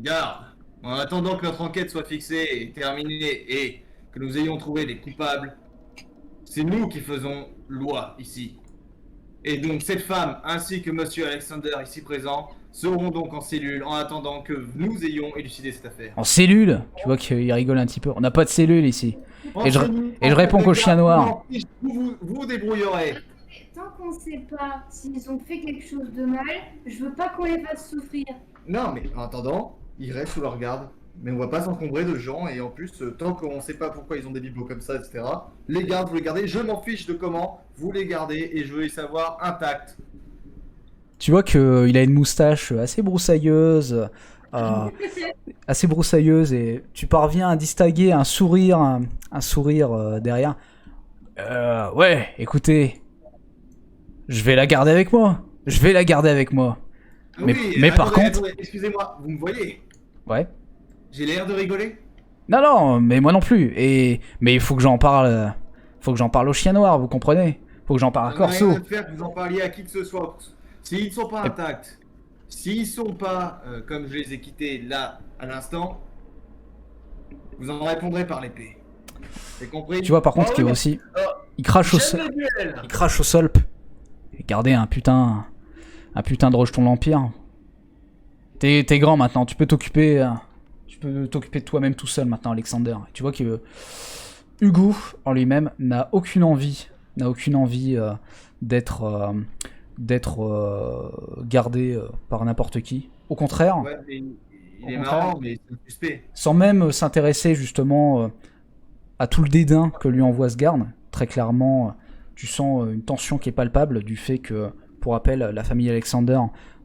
Garde. En attendant que notre enquête soit fixée et terminée et que nous ayons trouvé des coupables, c'est nous qui faisons loi ici. Et donc cette femme ainsi que monsieur Alexander ici présent seront donc en cellule en attendant que nous ayons élucidé cette affaire. En cellule. Tu vois qu'il rigole un petit peu. On n'a pas de cellule ici. Et je Enseignez-nous, réponds qu'au chien noir. Vous vous débrouillerez. Tant qu'on sait pas s'ils ont fait quelque chose de mal, je veux pas qu'on les fasse souffrir. Non, mais en attendant, ils restent sous leur garde. Mais on va pas s'encombrer de gens, et en plus, tant qu'on sait pas pourquoi ils ont des bibelots comme ça, etc., les gardes, vous les gardez, je m'en fiche de comment, vous les gardez, et je veux les savoir intacts. Tu vois qu'il a une moustache assez broussailleuse. Assez broussailleuse et tu parviens à distinguer un sourire, derrière. Ouais, écoutez, je vais la garder avec moi. Je vais la garder avec moi. Mais par contre- Excusez-moi, vous me voyez? Ouais. J'ai l'air de rigoler? Non, mais moi non plus. Mais il faut que j'en parle. Faut que j'en parle au chien noir, vous comprenez? Faut que j'en parle à Corso. Rien à faire que vous en parliez à qui que ce soit. S'ils ne sont pas intacts, s'ils sont pas comme je les ai quittés là à l'instant, vous en répondrez par l'épée. C'est compris? Tu vois par contre Ah qu'il oui, aussi, il crache au sol. J'aime les duels. Il crache au sol. Et gardez un putain de rejeton de l'Empire. T'es grand maintenant, tu peux t'occuper de toi-même tout seul maintenant, Alexander. Tu vois que Hugo en lui-même n'a aucune envie d'être gardé par n'importe qui. Au contraire, Ouais, mais il est Au marrant, mais c'est un suspect. sans même s'intéresser justement à tout le dédain que lui envoie ce garde. Très clairement, tu sens une tension qui est palpable du fait que, pour rappel, la famille Alexander,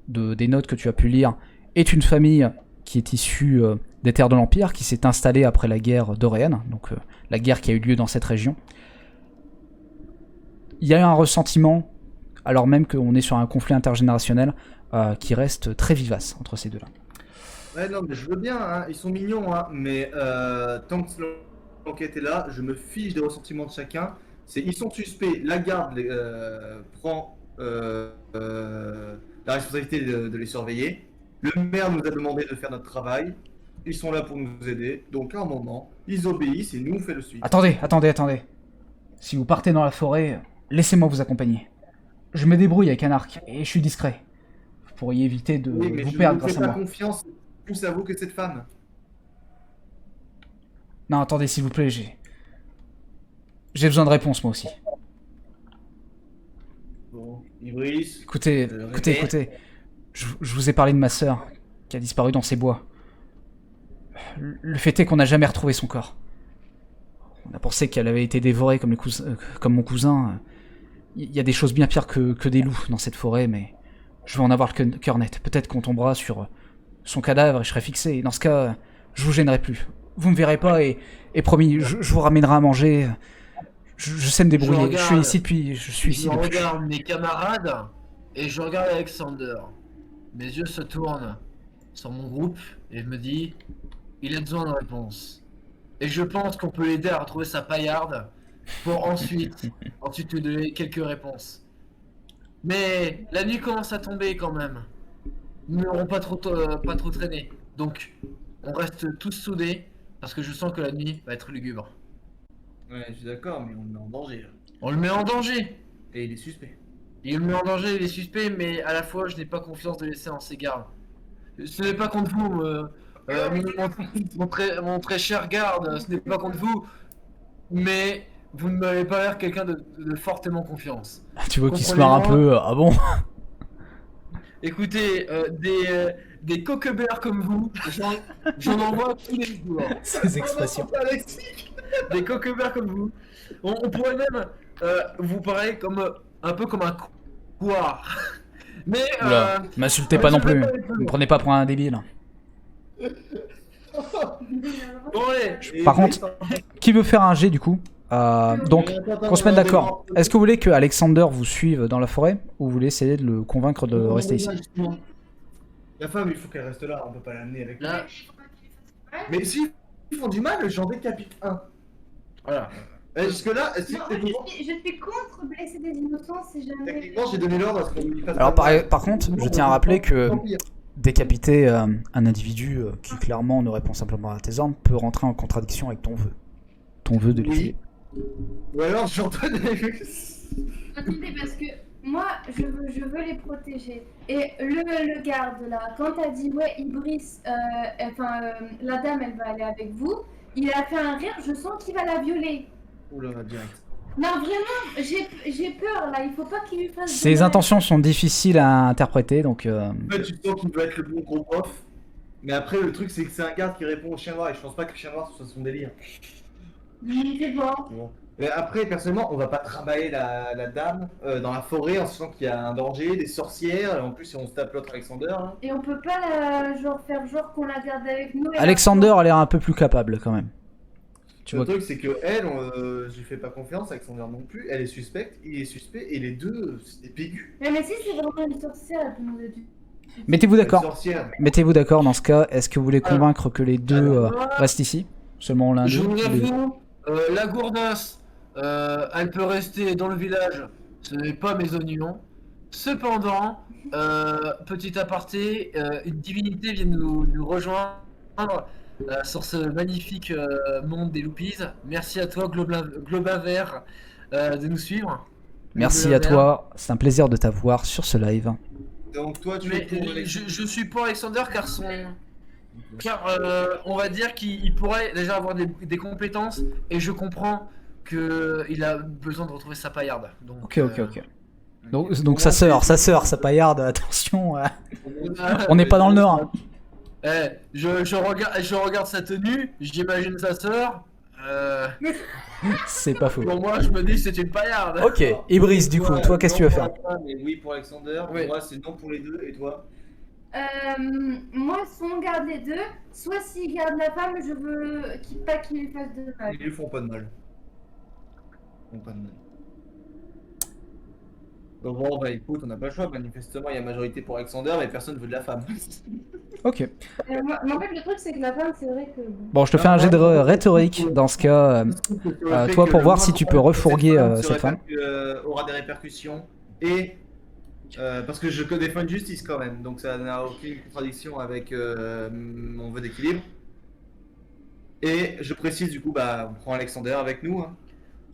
des notes que tu as pu lire, est une famille qui est issue des terres de l'Empire, qui s'est installée après la guerre d'Oréenne, donc la guerre qui a eu lieu dans cette région. Il y a eu un ressentiment, alors même qu'on est sur un conflit intergénérationnel, qui reste très vivace entre ces deux-là. Ouais, non, mais je veux bien, hein, ils sont mignons, hein, mais tant que l'enquête est là, je me fiche des ressentiments de chacun. Ils sont suspects, la garde prend la responsabilité de les surveiller. Le maire nous a demandé de faire notre travail. Ils sont là pour nous aider, donc à un moment, ils obéissent et nous on fait le suivi. Attendez. Si vous partez dans la forêt, laissez-moi vous accompagner. Je me débrouille avec un arc, et je suis discret. Vous pourriez éviter de Oui, mais vous je perdre ne grâce fais à pas moi. confiance plus à vous que cette femme. Non, attendez, s'il vous plaît, j'ai besoin de réponses, moi aussi. Bon, Ibris, Écoutez, je vous ai parlé de ma sœur, qui a disparu dans ces bois. Le fait est qu'on n'a jamais retrouvé son corps. On a pensé qu'elle avait été dévorée comme, comme mon cousin. Il y a des choses bien pires que des loups dans cette forêt, mais je veux en avoir le cœur net. Peut-être qu'on tombera sur son cadavre et je serai fixé. Et dans ce cas, je vous gênerai plus. Vous me verrez pas et promis, je vous ramènerai à manger. Je sais me débrouiller. Je suis ici depuis. Je regarde mes camarades et je regarde Alexander. Mes yeux se tournent sur mon groupe et je me dis, il a besoin de réponse. Et je pense qu'on peut l'aider à retrouver sa paillarde pour ensuite lui donner quelques réponses. Mais la nuit commence à tomber quand même. Nous n'aurons pas trop traîné. Donc, on reste tous soudés parce que je sens que la nuit va être lugubre. ouais, je suis d'accord, mais on le met en danger. Là. On le met en danger. Et il est suspect. Il me met en danger, il est suspect, mais à la fois, je n'ai pas confiance de laisser en ses gardes. Ce n'est pas contre vous, mon très cher garde, ce n'est pas contre vous, mais vous ne m'avez pas l'air quelqu'un de fortement confiance. Tu vois qu'il se marre un peu. Ah bon? Écoutez, des coqueberts comme vous, j'en envoie tous les jours. Ces expressions. Des coqueberts comme vous. On pourrait même vous parler comme un peu comme un couard. Mais Oula, m'insultez pas non plus. Ne me prenez pas pour un débile. bon, allez. Par contre, qui veut faire un jet du coup? Donc, qu'on se mette d'accord. Est-ce que vous voulez que Alexander vous suive dans la forêt ou vous voulez essayer de le convaincre de rester ici? La femme, il faut qu'elle reste là, on peut pas l'amener avec nous. Là, Mais si ils font du mal, j'en décapite un. voilà. Jusque-là, Non, je suis contre blesser des innocents si jamais. techniquement, j'ai donné l'ordre à ce qu'on lui fasse. Alors, pas mal. par contre, je tiens à rappeler que décapiter un individu qui clairement ne répond simplement à tes ordres peut rentrer en contradiction avec ton vœu. Ton vœu de les tuer. Ou alors j'en donne. Attendez, parce que moi, je veux les protéger. Et le garde là, quand t'as dit ouais, Ibris, la dame, elle va aller avec vous, il a fait un rire, je sens qu'il va la violer. Oula, direct. Non, vraiment, j'ai peur là, il faut pas qu'il lui fasse. Ses de mal. intentions sont difficiles à interpréter, donc. En fait, tu sens qu'il veut être le bon gros prof. Mais après, le truc, c'est que c'est un garde qui répond au chien noir et je pense pas que le chien noir soit son délire. C'est bon. Bon. Mais après, personnellement, on va pas travailler la dame dans la forêt en sachant qu'il y a un danger, des sorcières, et en plus, si on se tape l'autre Alexander. Hein. Et on peut pas faire genre qu'on la garde avec nous. Alexander a l'air un peu plus capable quand même. Tu Le vois. truc, c'est que elle, je lui fais pas confiance, Alexander non plus. Elle est suspecte, il est suspect, et les deux, c'est des pégus. Mais si c'est vraiment une sorcière, elle peut nous aider. Mettez-vous d'accord. Sorcière. Mettez-vous d'accord dans ce cas. Est-ce que vous voulez convaincre que les deux restent ici? Seulement l'un Je d'eux vous ou les deux? avoue, la gourdasse, elle peut rester dans le village, ce n'est pas mes oignons. Cependant, petit aparté, une divinité vient nous rejoindre sur ce magnifique monde des loupies. Merci à toi, Globin Vert, de nous suivre. Merci à toi. C'est un plaisir de t'avoir sur ce live. Donc, toi, tu Mais es pour je suis pour Alexander car on va dire qu'il pourrait déjà avoir des compétences et je comprends qu'il a besoin de retrouver sa paillarde. Donc, Ok. Donc sa sœur, sa paillarde, attention. On n'est pas dans le nord. Hein. Je regarde sa tenue, j'imagine sa sœur. C'est pas faux. Pour moi, je me dis c'est une paillarde. Ok, Ibris, du coup, toi, qu'est-ce que tu veux faire? Mais oui pour Alexander, Oui. moi c'est non pour les deux, et toi? Moi, soit on garde les deux, soit s'il garde la femme, je veux pas qu'il lui fasse de mal. Ils lui font pas de mal. Ils font pas de mal. Donc bon, bah écoute, on n'a pas le choix. Manifestement, il y a majorité pour Alexander, mais personne veut de la femme. Ok. Mais en fait, le truc, c'est que la femme, c'est vrai que. Bon, je te fais un jet de rhétorique dans ce cas. Toi, pour voir si tu peux refourguer cette femme. Aura des répercussions. Et parce que je défends une justice quand même, donc ça n'a aucune contradiction avec mon vœu d'équilibre. Et je précise du coup, bah, on prend Alexander avec nous. Hein.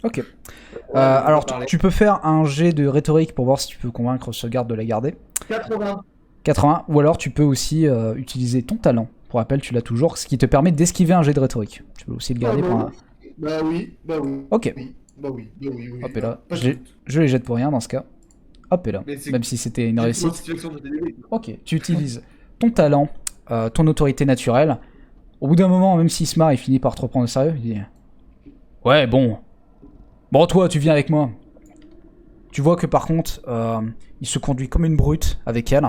Ok. Voilà, Alors, parler. tu peux faire un jet de rhétorique pour voir si tu peux convaincre ce garde de la garder. 80. 80. Ou alors, tu peux aussi utiliser ton talent. Pour rappel, tu l'as toujours, ce qui te permet d'esquiver un jet de rhétorique. Tu peux aussi le garder pour un. Bah oui, bah oui. Ok. Oui, bah oui, bah oui, oui. Hop et là. Pas de doute. Je les jette pour rien dans ce cas. Hop et là. Mais c'est- Même si c'était une C'est réussite. une situation de début. Ok. Tu utilises ton talent, ton autorité naturelle. Au bout d'un moment, même s'il se marre, il finit par te reprendre au sérieux. Il dit ouais, bon. Bon, toi, tu viens avec moi. Tu vois que par contre, il se conduit comme une brute avec elle.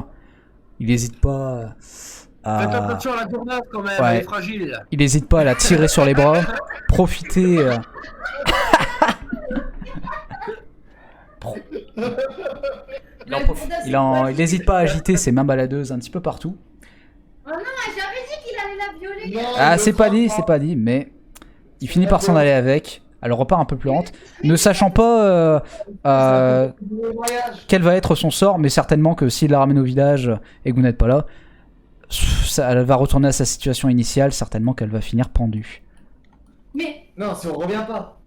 Il n'hésite pas Faites à. attention à la tournade quand même, Ouais. elle est fragile. Il n'hésite pas à la tirer sur les bras. Profiter. Il n'hésite pas à agiter ses mains baladeuses un petit peu partout. Ah, j'avais dit qu'il allait la violer. Non, Ah, ne c'est pas frappe dit, c'est pas dit, mais il finit par s'en aller avec. Elle repart un peu plus lente, ne sachant pas quel va être son sort, mais certainement que s'il la ramène au village et que vous n'êtes pas là, elle va retourner à sa situation initiale, certainement qu'elle va finir pendue. Mais Non, si on revient pas.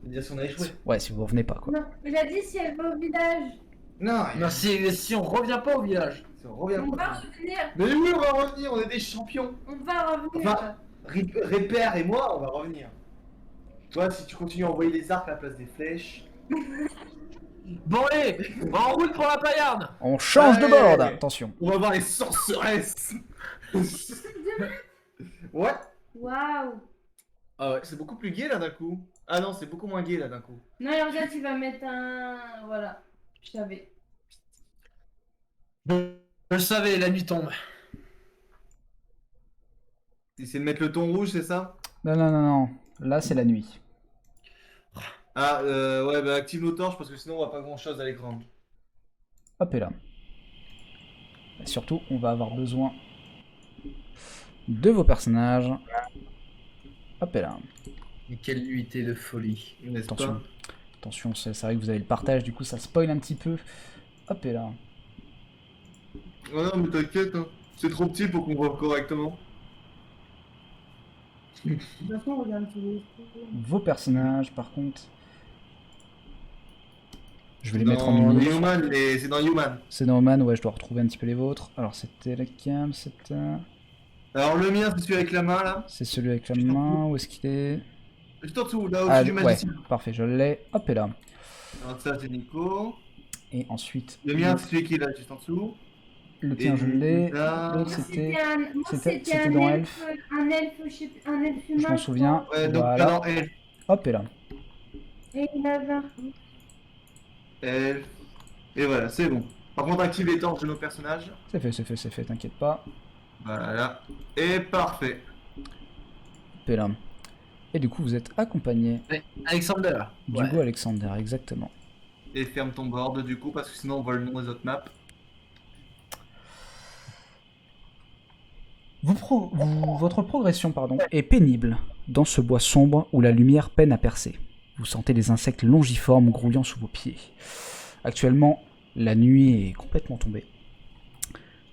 C'est-à-dire si on a échoué. Ouais, si vous revenez pas, quoi. non, il a dit si elle va au village. Non, Non, si on revient pas au village. si on revient On va pas. revenir. Mais oui, on va revenir, on est des champions. On va revenir. Enfin, Répère et moi, on va revenir. Toi, si tu continues à envoyer les arcs à la place des flèches. Bon allez, en route pour la paillarde. On change de Ouais. board, attention. On va voir les sorceresses. Ouais. Waouh. Ah ouais, c'est beaucoup plus gai là d'un coup. Ah non, c'est beaucoup moins gai là d'un coup. Non, et regarde, il va mettre un. Voilà. Je savais. Je le savais, la nuit tombe. C'est de mettre le ton rouge, c'est ça? Non, non, non, non. Là, c'est la nuit. Ah, ouais, bah active nos torches parce que sinon on voit pas grand chose à l'écran. Hop et là. Et surtout, on va avoir besoin de vos personnages. Hop et là. Mais quelle nuitée de folie. N'est-ce Attention. pas? Attention, c'est vrai que vous avez le partage, du coup ça spoil un petit peu. Hop et là. Oh non, mais t'inquiète, hein. C'est trop petit pour qu'on voit correctement. De toute façon, regarde, tu veux. Vos personnages, par contre. Je vais les Dans mettre en nuit. Human, c'est dans Human. C'est dans Oman, ouais, je dois retrouver un petit peu les vôtres. Alors c'était la cam, c'était. Alors le mien, c'est celui avec la main là. C'est celui avec la main, où est-ce qu'il est? Juste en dessous, là au-dessus Ah, du ouais, magicien. parfait, je l'ai. Hop et là. Alors ça, c'est Nico. Et ensuite, Le mien, c'est celui qui est là juste en dessous. le tien, je l'ai. là. L'autre, c'était. Moi, c'était c'était dans un Elf. elfe. Un elfe, je sais plus, un elfe humain. Je m'en souviens. Ouais, donc Voilà. là, dans Elf. Hop et là. Et il avait un. Elf. Et voilà, c'est bon. Par contre, active les torches de nos personnages. C'est fait, c'est fait, c'est fait, t'inquiète pas. Voilà. Et parfait. Hop et là. Et du coup, vous êtes accompagné Alexander. Ouais. d'Hugo Alexander, exactement. Et ferme ton board du coup, parce que sinon on voit le nom des autres maps. Votre progression est pénible dans ce bois sombre où la lumière peine à percer. Vous sentez les insectes longiformes grouillant sous vos pieds. Actuellement, la nuit est complètement tombée.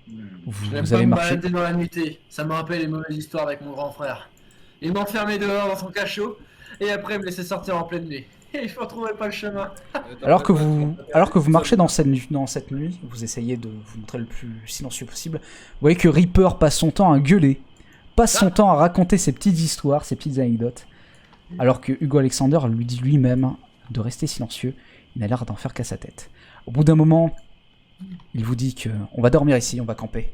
J'aime Vous pas avez me marché. balader dans la nuitée. Ça me rappelle les mauvaises histoires avec mon grand frère. Il m'enfermait dehors dans son cachot et après me laissait sortir en pleine nuit. Et je ne retrouvais pas le chemin. Alors que vous marchez dans cette nuit, vous essayez de vous montrer le plus silencieux possible. Vous voyez que Reaper passe son temps à gueuler, passe son temps à raconter ses petites histoires, ses petites anecdotes. Alors que Hugo Alexander lui dit lui-même de rester silencieux. Il n'a l'air d'en faire qu'à sa tête. Au bout d'un moment, il vous dit que on va dormir ici, on va camper.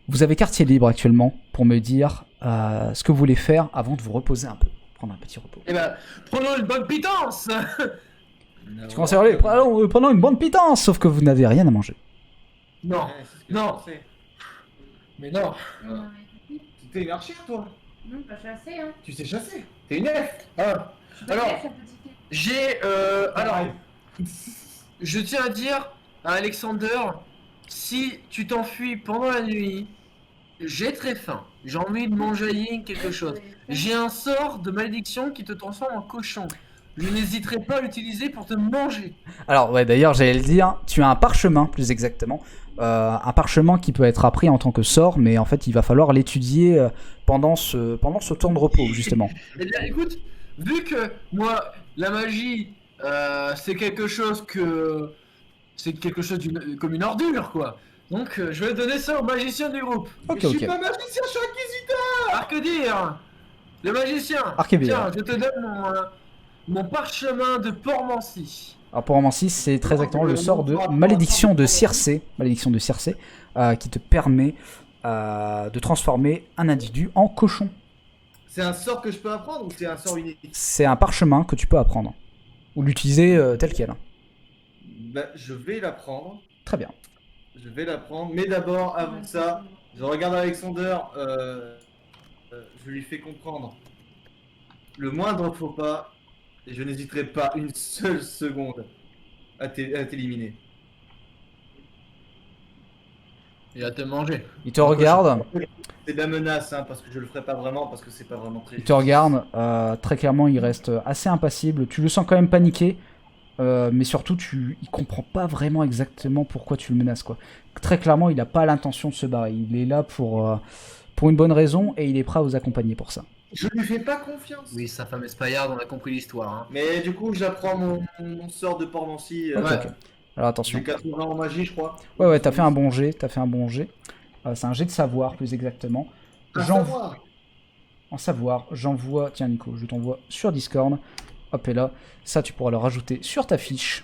Vous avez quartier libre actuellement pour me dire ce que vous voulez faire avant de vous reposer un peu, prendre un petit repos. Eh ben, prenons une bonne pitance. Tu commences à hurler, prenons une bonne pitance, sauf que vous n'avez rien à manger. Non, non. Mais non. T'es une archère toi. Non, pas chassé, hein. Tu sais chasser. T'es une elfe. Ah, alors, j'ai alors, je tiens à dire à Alexander, si tu t'enfuis pendant la nuit, j'ai très faim. J'ai envie de manger quelque chose. J'ai un sort de malédiction qui te transforme en cochon. Je n'hésiterai pas à l'utiliser pour te manger. Alors, ouais, d'ailleurs, j'allais le dire, tu as un parchemin, plus exactement. Un parchemin qui peut être appris en tant que sort, mais en fait, il va falloir l'étudier pendant ce temps de repos, justement. Eh bien, écoute, vu que moi, la magie, c'est quelque chose que... C'est quelque chose comme une ordure, quoi. Donc, je vais donner ça au magicien du groupe. Ok, Je suis ok. pas magicien, je suis inquisiteur. Arquedir, le magicien. Arquedir. Tiens, je te donne mon parchemin de Pormancy. Alors, pour Romancis, c'est très exactement le sort de Malédiction de Circé. Malédiction de Circé, qui te permet de transformer un individu en cochon. C'est un sort que je peux apprendre ou c'est un sort unique? C'est un parchemin que tu peux apprendre. Ou l'utiliser tel quel. Bah, je vais l'apprendre. Très bien. Je vais l'apprendre. Mais d'abord, avant ça, je regarde Alexander. Je lui fais comprendre le moindre faux pas. Et je n'hésiterai pas une seule seconde à t'éliminer. Il va te manger. Il te regarde. C'est de la menace, hein, parce que je le ferai pas vraiment, parce que c'est pas vraiment très. Il te regarde. Très clairement, il reste assez impassible. Tu le sens quand même paniqué. Mais surtout, il comprend pas vraiment exactement pourquoi tu le menaces, quoi. Très clairement, il n'a pas l'intention de se barrer. Il est là pour une bonne raison et il est prêt à vous accompagner pour ça. Je lui fais pas confiance. Oui, sa femme est Spayard, on a compris l'histoire. Hein. Mais du coup, j'apprends mon sort de Pormancy. Ok, Ouais. ok. Alors attention. J'ai 80 en magie, je crois. Ouais, t'as fait un bon jet. C'est un jet de savoir, plus exactement. À savoir. En savoir, j'envoie. Tiens, Nico, je t'envoie sur Discord. Hop, et là, ça, tu pourras le rajouter sur ta fiche.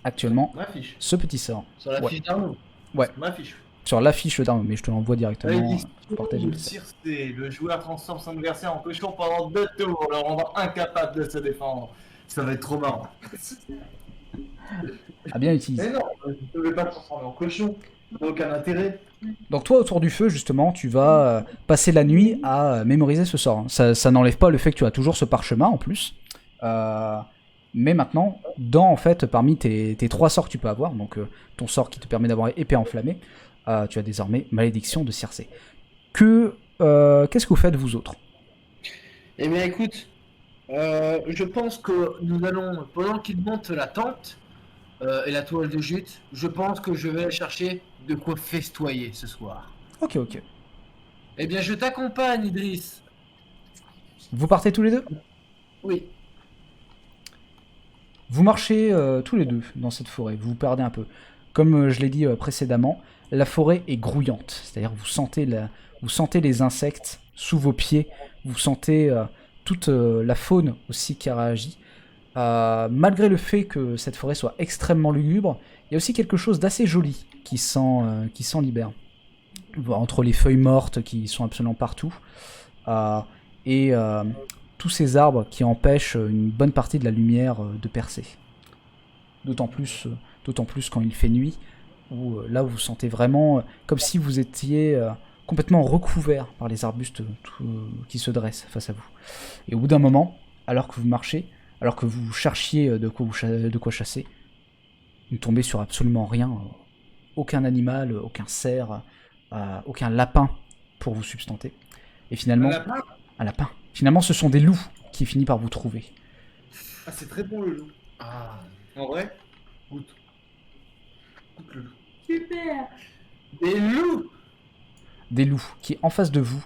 Actuellement, Ma fiche. ce petit sort. Sur la Ouais. fiche d'Arnaud. Ma fiche. Sur la fiche d'arme, mais je te l'envoie directement. Partager le sort. Circé, le joueur transforme son adversaire en cochon pendant 2 tours, le rendant incapable de se défendre. Ça va être trop marrant. Ah, bien utilisé. Mais non, je ne vais pas me transformer en cochon. Ça n'a aucun intérêt. Donc toi, autour du feu, justement, tu vas passer la nuit à mémoriser ce sort. Ça n'enlève pas le fait que tu as toujours ce parchemin en plus. Mais maintenant, parmi tes 3 sorts que tu peux avoir, donc ton sort qui te permet d'avoir épée enflammée, tu as désormais malédiction de Circé. Qu'est-ce que vous faites vous autres? Eh bien, écoute, je pense que nous allons, pendant qu'il monte la tente et la toile de jute, je pense que je vais chercher de quoi festoyer ce soir. Ok, ok. Eh bien, je t'accompagne, Idriss. Vous partez tous les deux? Oui. Vous marchez tous les deux dans cette forêt, vous vous perdez un peu. Comme je l'ai dit précédemment, la forêt est grouillante, c'est-à-dire vous sentez les insectes sous vos pieds, vous sentez toute la faune aussi qui a réagi. Malgré le fait que cette forêt soit extrêmement lugubre, il y a aussi quelque chose d'assez joli qui s'en libère. Entre les feuilles mortes qui sont absolument partout, et tous ces arbres qui empêchent une bonne partie de la lumière de percer. D'autant plus quand il fait nuit, où là vous sentez vraiment comme si vous étiez complètement recouvert par les arbustes qui se dressent face à vous. Et au bout d'un moment, alors que vous marchez, alors que vous cherchiez de quoi chasser, vous tombez sur absolument rien, aucun animal, aucun cerf, aucun lapin pour vous substanter. Et finalement, un lapin. Finalement, ce sont des loups qui finissent par vous trouver. Ah, c'est très bon le loup. Ah. En vrai, goûte. Goûte le loup. Super. Des loups. Des loups qui, en face de vous,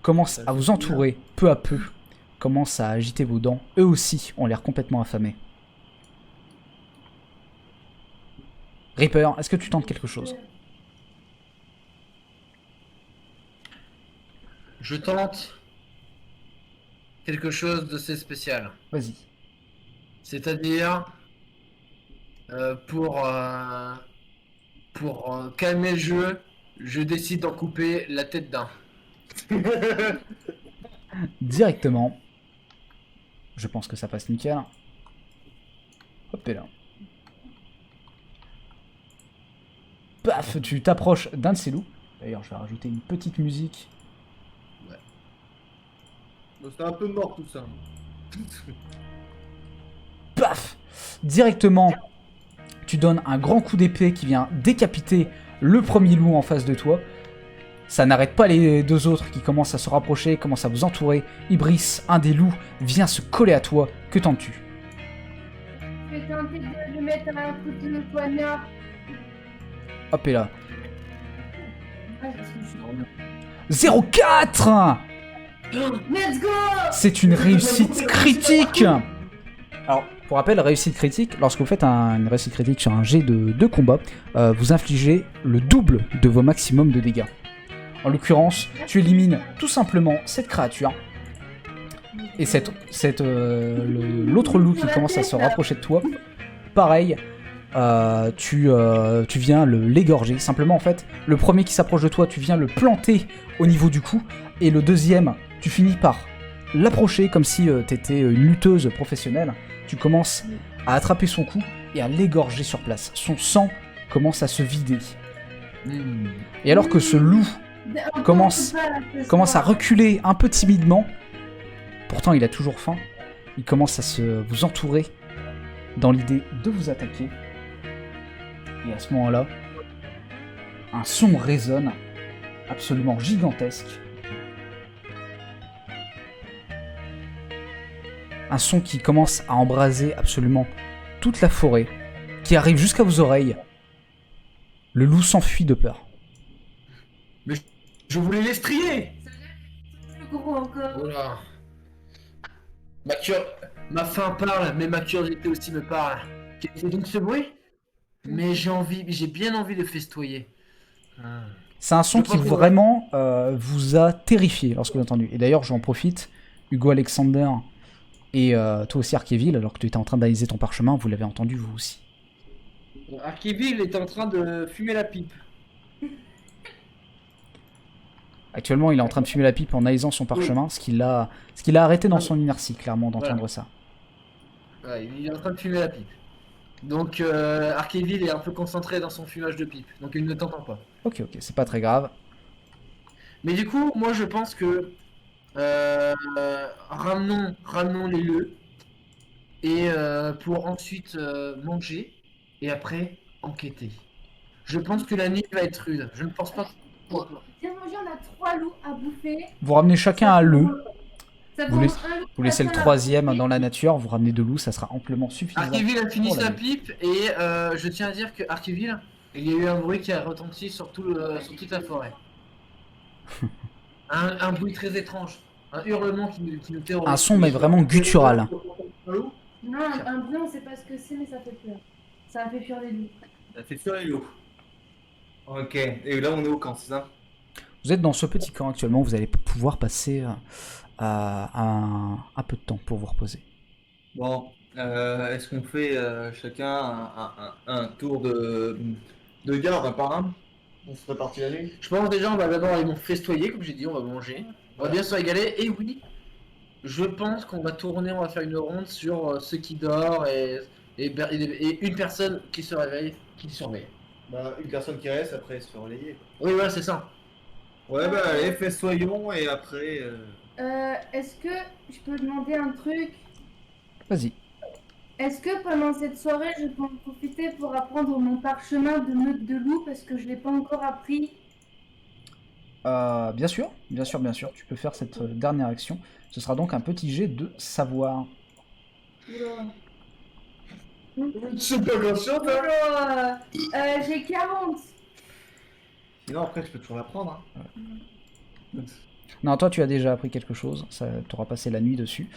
commencent à vous entourer peu à peu, commencent à agiter vos dents. Eux aussi ont l'air complètement affamés. Reaper, est-ce que tu tentes quelque chose? Je tente quelque chose d'assez spécial. Vas-y. C'est-à-dire, pour calmer le jeu, je décide d'en couper la tête d'un. Directement. Je pense que ça passe nickel. Hop et là. Paf, tu t'approches d'un de ces loups. D'ailleurs, je vais rajouter une petite musique. Bon, c'est un peu mort tout ça. Paf! Directement, tu donnes un grand coup d'épée qui vient décapiter le premier loup en face de toi. Ça n'arrête pas les deux autres qui commencent à se rapprocher, commencent à vous entourer. Ibris, un des loups, vient se coller à toi. Que tentes-tu? Je vais tenter de lui mettre un coup de poignard. Hop et là. Ouais, parce que je suis- 0,4. Let's go! C'est une réussite critique. Alors, pour rappel, réussite critique, lorsque vous faites une réussite critique sur un jet de combat, vous infligez le double de vos maximums de dégâts. En l'occurrence, tu élimines tout simplement cette créature. Et l'autre loup qui commence à se rapprocher de toi, pareil, tu viens l'égorger. Simplement, en fait, le premier qui s'approche de toi, tu viens le planter au niveau du cou. Et le deuxième, tu finis par l'approcher comme si tu étais une lutteuse professionnelle. Tu commences à attraper son cou et à l'égorger sur place. Son sang commence à se vider. Et alors que ce loup commence à reculer un peu timidement, pourtant il a toujours faim, il commence à vous entourer dans l'idée de vous attaquer. Et à ce moment-là, un son résonne absolument gigantesque. Un son qui commence à embraser absolument toute la forêt, qui arrive jusqu'à vos oreilles. Le loup s'enfuit de peur. Mais je voulais les strier. plus gros encore. Voilà. Ma faim parle, mais ma curiosité aussi me parle. Quel est donc ce bruit? Mais j'ai bien envie de festoyer. C'est un son qui vraiment vous a terrifié lorsque vous l'avez entendu. Et d'ailleurs, j'en profite, Hugo Alexander et toi aussi Arkéville, alors que tu étais en train d'analyser ton parchemin, vous l'avez entendu vous aussi. Arkéville est en train de fumer la pipe. Actuellement, il est en train de fumer la pipe en analysant son parchemin, ce qui l'a arrêté dans son inertie, clairement, d'entendre ça. Ouais, il est en train de fumer la pipe. Donc Arkéville est un peu concentré dans son fumage de pipe, donc il ne t'entend pas. Ok, c'est pas très grave. Mais du coup, moi je pense que ramenons les leux et pour ensuite manger et après enquêter. Je pense que la nuit va être rude. Je ne pense pas. Bien mangé, on a 3 loups à bouffer. Vous ramenez chacun un loup, Ça Vous prend laissez- un loup, vous laissez le chacun. troisième dans la nature, vous ramenez 2 loups, ça sera amplement suffisant. Arkéville a fini pour la sa nuit. pipe et je tiens à dire que Arkéville, il y a eu un bruit qui a retenti sur toute la forêt. un bruit très étrange, un hurlement qui nous terrorise. Un son mais vraiment guttural. Non, un blanc, on sait pas ce que c'est, mais ça fait peur. Ça a fait fuir les loups. Ça fait fuir les loups. Ok, et là on est au camp, c'est ça? Vous êtes dans ce petit camp actuellement, vous allez pouvoir passer un peu de temps pour vous reposer. Bon, est-ce qu'on fait chacun un tour de garde un par un? On se répartit la nuit? Je pense déjà on va d'abord aller festoyer, comme j'ai dit, on va manger. On va bien se régaler, et oui, je pense qu'on va tourner, on va faire une ronde sur ceux qui dorment et une personne qui se réveille, qui surveille. Bah, une personne qui reste, après se fait relayer. Oui, voilà, c'est ça. Ouais, bah allez, festoyons et après. Est-ce que je peux demander un truc? Vas-y. Est-ce que pendant cette soirée, je peux en profiter pour apprendre mon parchemin de meute de loup parce que je l'ai pas encore appris? Bien sûr, tu peux faire cette dernière action. Ce sera donc un petit jet de savoir. Oula. C'est pas grand-chose, hein. Oula. J'ai 40. Sinon, après, je peux toujours la prendre. Hein. Non, toi tu as déjà appris quelque chose, ça t'auras passé la nuit dessus.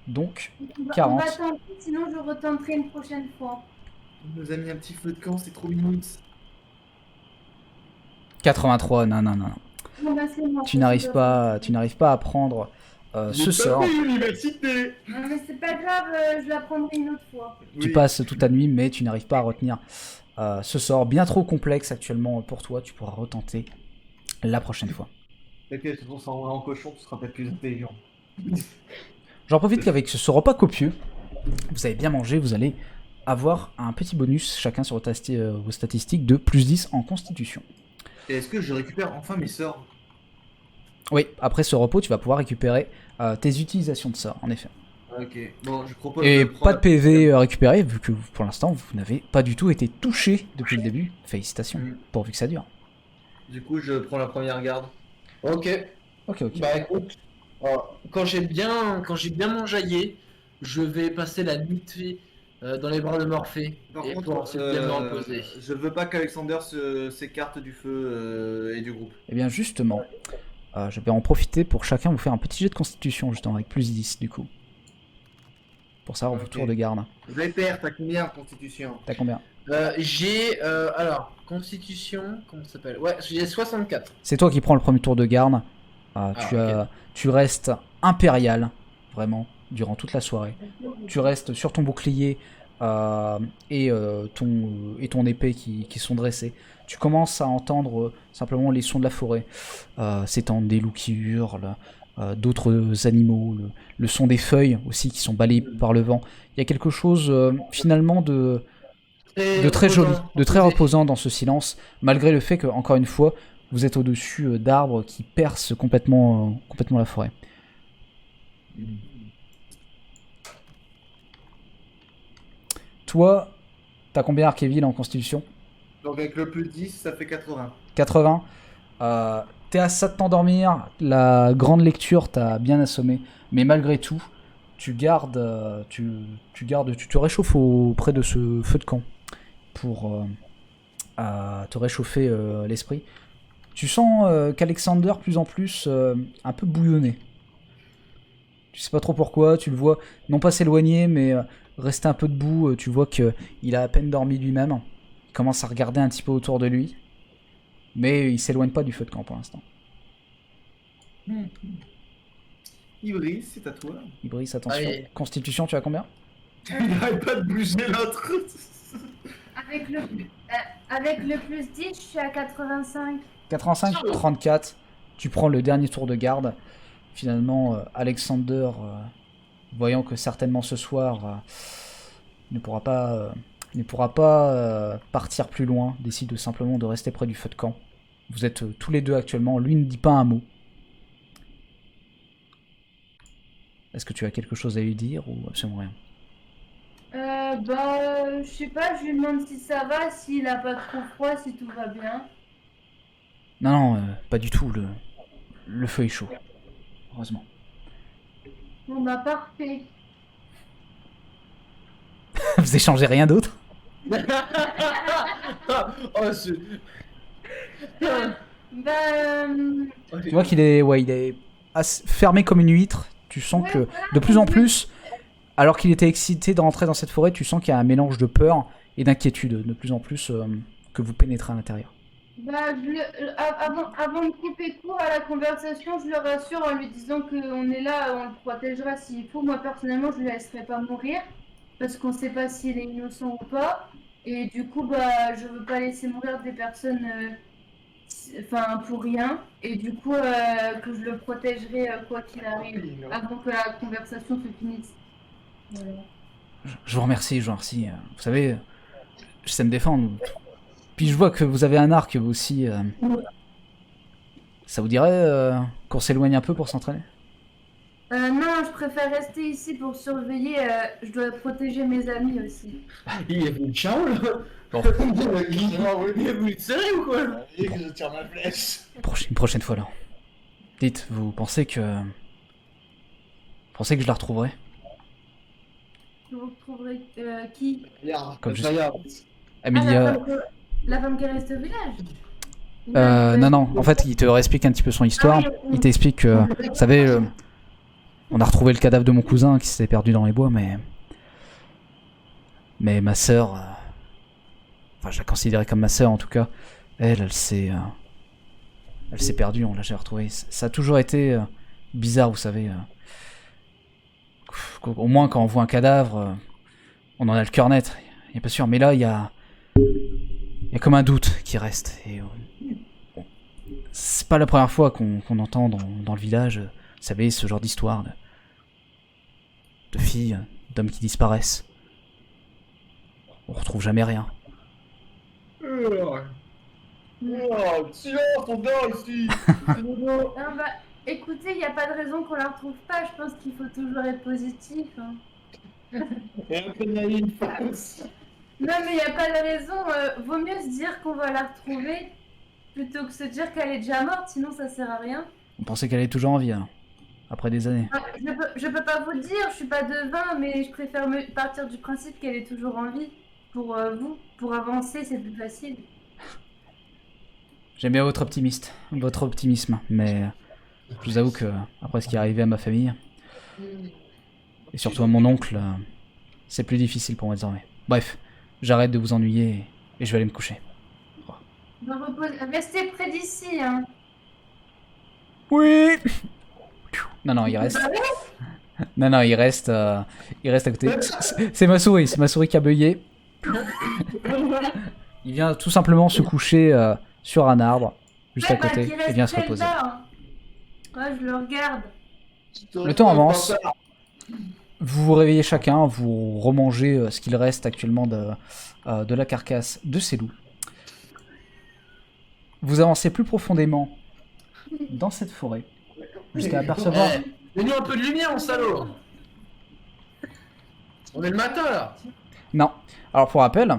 Donc, On va 40. tenter, sinon je retenterai une prochaine fois. On nous a mis un petit feu de camp, c'est trop mignon. 83, non. Bon, bah, c'est mort, Tu n'arrives pas à prendre ce sort. L'université. Non, mais c'est pas grave, je l'apprendrai une autre fois. Tu passes toute ta nuit, mais tu n'arrives pas à retenir ce sort bien trop complexe actuellement pour toi. Tu pourras retenter la prochaine fois. T'inquiète, de toute façon, en cochon, tu seras peut-être plus intelligent. J'en profite qu'avec ce repas copieux, vous avez bien mangé, vous allez avoir un petit bonus chacun sur vos statistiques de plus 10 en constitution. Et est-ce que je récupère enfin mes sorts? Oui, après ce repos, tu vas pouvoir récupérer tes utilisations de sorts, en effet. Ok, bon, je propose Et de pas prendre de PV récupéré, vu que pour l'instant, vous n'avez pas du tout été touché depuis le début. Félicitations, Mm. pourvu que ça dure. Du coup, je prends la première garde. Ok. Ok, ok. Bah écoute, quand j'ai bien m'enjaillé, je vais passer la nuit dans les bras de Morphée Par et contre, pour ensuite bien me reposer. je veux pas qu'Alexander s'écarte du feu et du groupe. Eh bien, justement, je vais en profiter pour chacun vous faire un petit jet de constitution, justement, avec plus 10 du coup. Pour savoir vos Ok. tours de garde. Véper, t'as combien en constitution? T'as combien? J'ai alors Constitution, comment ça s'appelle? Ouais, j'ai 64. C'est toi qui prends le premier tour de garde. Ok. Tu restes impérial, vraiment, durant toute la soirée. Tu restes sur ton bouclier et ton épée qui sont dressés. Tu commences à entendre simplement les sons de la forêt s'étendre, des loups qui hurlent, d'autres animaux, le son des feuilles aussi qui sont balayées par le vent. Il y a quelque chose finalement de très joli, de très reposant dans ce silence, malgré le fait que, encore une fois, vous êtes au-dessus d'arbres qui percent complètement la forêt. Toi, t'as combien Arkéville en constitution? Donc avec le plus 10, ça fait 80. 80. T'es à ça de t'endormir, la grande lecture t'a bien assommé, mais malgré tout, tu te réchauffes auprès de ce feu de camp pour te réchauffer l'esprit. Tu sens qu'Alexander, plus en plus, un peu bouillonné. Tu sais pas trop pourquoi, tu le vois non pas s'éloigner, mais rester un peu debout. Tu vois qu'il a à peine dormi lui-même. Il commence à regarder un petit peu autour de lui. Mais il s'éloigne pas du feu de camp pour l'instant. Ibris, c'est à toi. Ibris, attention. Allez. Constitution, tu as combien? Il n'arrête pas de bouger l'autre. Avec le plus 10, je suis à 85. 85, 34. Tu prends le dernier tour de garde. Finalement, Alexander, voyant que certainement ce soir ne pourra pas partir plus loin, décide simplement de rester près du feu de camp. Vous êtes tous les deux actuellement. Lui ne dit pas un mot. Est-ce que tu as quelque chose à lui dire ou absolument rien? Je sais pas, je lui demande si ça va, s'il a pas trop froid, si tout va bien. Non, pas du tout. Le feu est chaud. Heureusement. Bon bah parfait. Vous échangez rien d'autre? Oh, c'est... Tu vois qu'il est, il est fermé comme une huître. Tu sens que de plus en plus, alors qu'il était excité de rentrer dans cette forêt, tu sens qu'il y a un mélange de peur et d'inquiétude de plus en plus que vous pénétrez à l'intérieur. Avant de couper court à la conversation, je le rassure en lui disant qu'on est là, on le protégera s'il faut. Moi personnellement, je ne le laisserai pas mourir parce qu'on ne sait pas s'il est innocent ou pas. Et du coup, je veux pas laisser mourir des personnes, pour rien. Et du coup, que je le protégerai quoi qu'il arrive, avant que la conversation se finisse. Voilà. Je vous remercie. Vous savez, je sais me défendre. Puis je vois que vous avez un arc vous aussi. Ça vous dirait qu'on s'éloigne un peu pour s'entraîner? Non, je préfère rester ici pour surveiller. Je dois protéger mes amis aussi. Il est venu de Chao, là. Bon. Il est venu de serrer ou quoi? Allez, que je tire ma flèche. Une prochaine fois là. Dites, vous pensez que je la retrouverai? Vous retrouverez qui? Comme je... Regarde. Emilia. La femme qui reste au village? Non. En fait, il te réexplique un petit peu son histoire. Il t'explique que, vous savez, on a retrouvé le cadavre de mon cousin qui s'était perdu dans les bois, mais ma sœur, je la considérais comme ma sœur en tout cas. Elle s'est perdue. On l'a jamais retrouvée. Ça a toujours été bizarre, vous savez. Au moins, quand on voit un cadavre, on en a le cœur net. Il est pas sûr, mais là, il y a comme un doute qui reste. Et bon, c'est pas la première fois qu'on entend dans le village, vous savez, ce genre d'histoire de filles, d'hommes qui disparaissent. On retrouve jamais rien. Oh, silence, on dort ici. Écoutez, il n'y a pas de raison qu'on la retrouve pas. Je pense qu'il faut toujours être positif. Hein. Et un peu naïf. Non, mais il n'y a pas de raison. Vaut mieux se dire qu'on va la retrouver plutôt que se dire qu'elle est déjà morte. Sinon, ça sert à rien. On pensait qu'elle est toujours en vie, hein, après des années. Ah, je peux pas vous le dire. Je suis pas devin, mais je préfère partir du principe qu'elle est toujours en vie. Pour vous, pour avancer, c'est plus facile. J'aime bien votre optimisme, mais je vous avoue que après ce qui est arrivé à ma famille, et surtout à mon oncle, c'est plus difficile pour moi désormais. Bref, j'arrête de vous ennuyer et je vais aller me coucher. Restez près d'ici. Hein. Oui. Non, il reste. Non, il reste à côté. C'est ma souris qui a bugué. Il vient tout simplement se coucher sur un arbre, juste à côté, et vient se reposer. Là, hein. Ouais, je le regarde. Le temps avance. Vous vous réveillez chacun, vous remangez ce qu'il reste actuellement de la carcasse de ces loups. Vous avancez plus profondément dans cette forêt, jusqu'à apercevoir... Mets-nous un peu de lumière, mon salaud. On est le matin, là. Non. Alors pour rappel,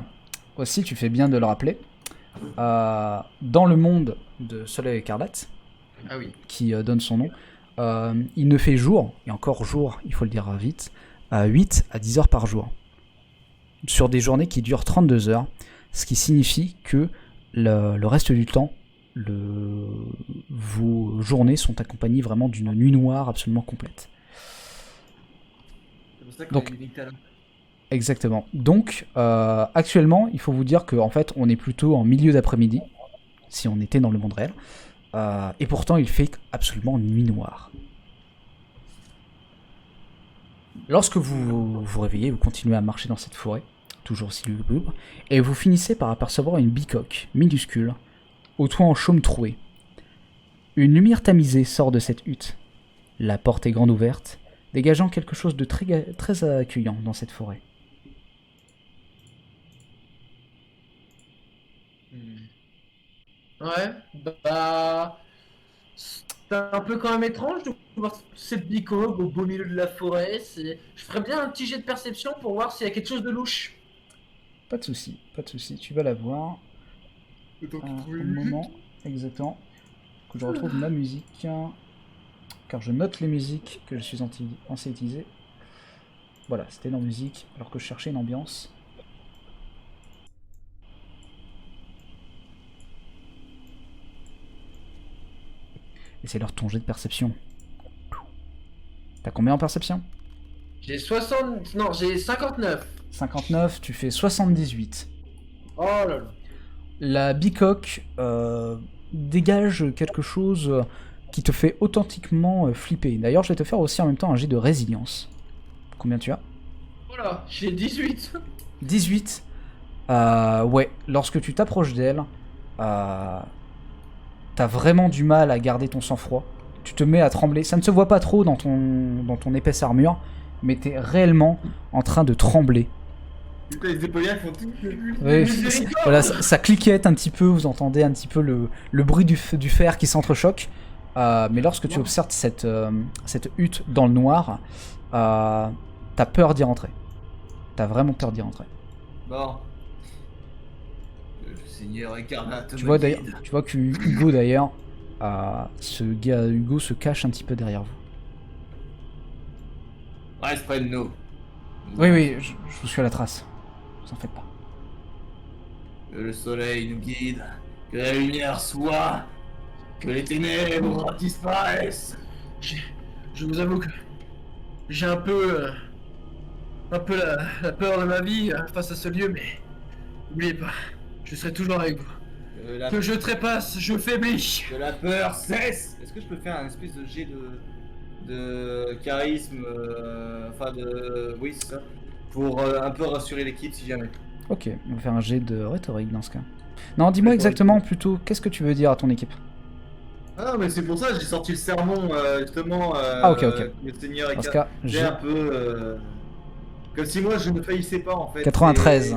aussi tu fais bien de le rappeler, dans le monde de Soleil écarlate, Ah oui. qui donne son nom, il ne fait jour, et encore jour, il faut le dire vite, 8 à 10 heures par jour. Sur des journées qui durent 32 heures, ce qui signifie que le reste du temps, vos journées sont accompagnées vraiment d'une nuit noire absolument complète. C'est pour ça qu'on Donc- est limité à la- Exactement. Donc, actuellement, il faut vous dire qu'en fait, on est plutôt en milieu d'après-midi, si on était dans le monde réel, et pourtant, il fait absolument nuit noire. Lorsque vous vous réveillez, vous continuez à marcher dans cette forêt, toujours aussi lugubre, et vous finissez par apercevoir une bicoque minuscule, au toit en chaume troué. Une lumière tamisée sort de cette hutte. La porte est grande ouverte, dégageant quelque chose de très accueillant dans cette forêt. Ouais, bah... C'est un peu quand même étrange de voir cette bicoque au beau milieu de la forêt. Je ferais bien un petit jet de perception pour voir s'il y a quelque chose de louche. Pas de souci, tu vas la voir. Au moment, exactement, que je retrouve ma musique, car je note les musiques que je suis censé utiliser. Voilà, c'était dans musique, alors que je cherchais une ambiance. Et c'est leur ton jet de perception. T'as combien en perception? J'ai 60... Non, j'ai 59. 59, tu fais 78. Oh là là. La bicoque dégage quelque chose qui te fait authentiquement flipper. D'ailleurs, je vais te faire aussi en même temps un jet de résilience. Combien tu as? Voilà, j'ai 18. 18. Ouais, lorsque tu t'approches d'elle, t'as vraiment du mal à garder ton sang-froid. Tu te mets à trembler. Ça ne se voit pas trop dans ton épaisse armure, mais t'es réellement en train de trembler. Putain, les épaulières font tout. Ouais, voilà, ça cliquette un petit peu, vous entendez un petit peu le bruit du fer qui s'entrechoque. Mais lorsque tu observes cette hutte dans le noir, t'as peur d'y rentrer. T'as vraiment peur d'y rentrer. Bon. Le Seigneur écarlate. Tu vois que Hugo d'ailleurs, ce gars Hugo se cache un petit peu derrière vous. Reste près de nous. Oui, je vous suis à la trace. Vous en faites pas. Que le soleil nous guide, que la lumière soit, que les ténèbres disparaissent. Je vous avoue que j'ai un peu la peur de ma vie face à ce lieu, mais n'oubliez pas, je serai toujours avec vous. Que je trépasse, je faiblis. Que la peur cesse. Est-ce que je peux faire un espèce de jet de charisme, oui c'est ça, pour un peu rassurer l'équipe si jamais. Ok, on va faire un jet de rhétorique dans ce cas. Non, dis-moi exactement plutôt, qu'est-ce que tu veux dire à ton équipe? Ah non mais c'est pour ça que j'ai sorti le sermon justement. Ok. Le Seigneur Dans ce écarlate. cas, J'ai un peu comme si moi je ne faillissais pas en fait. 93.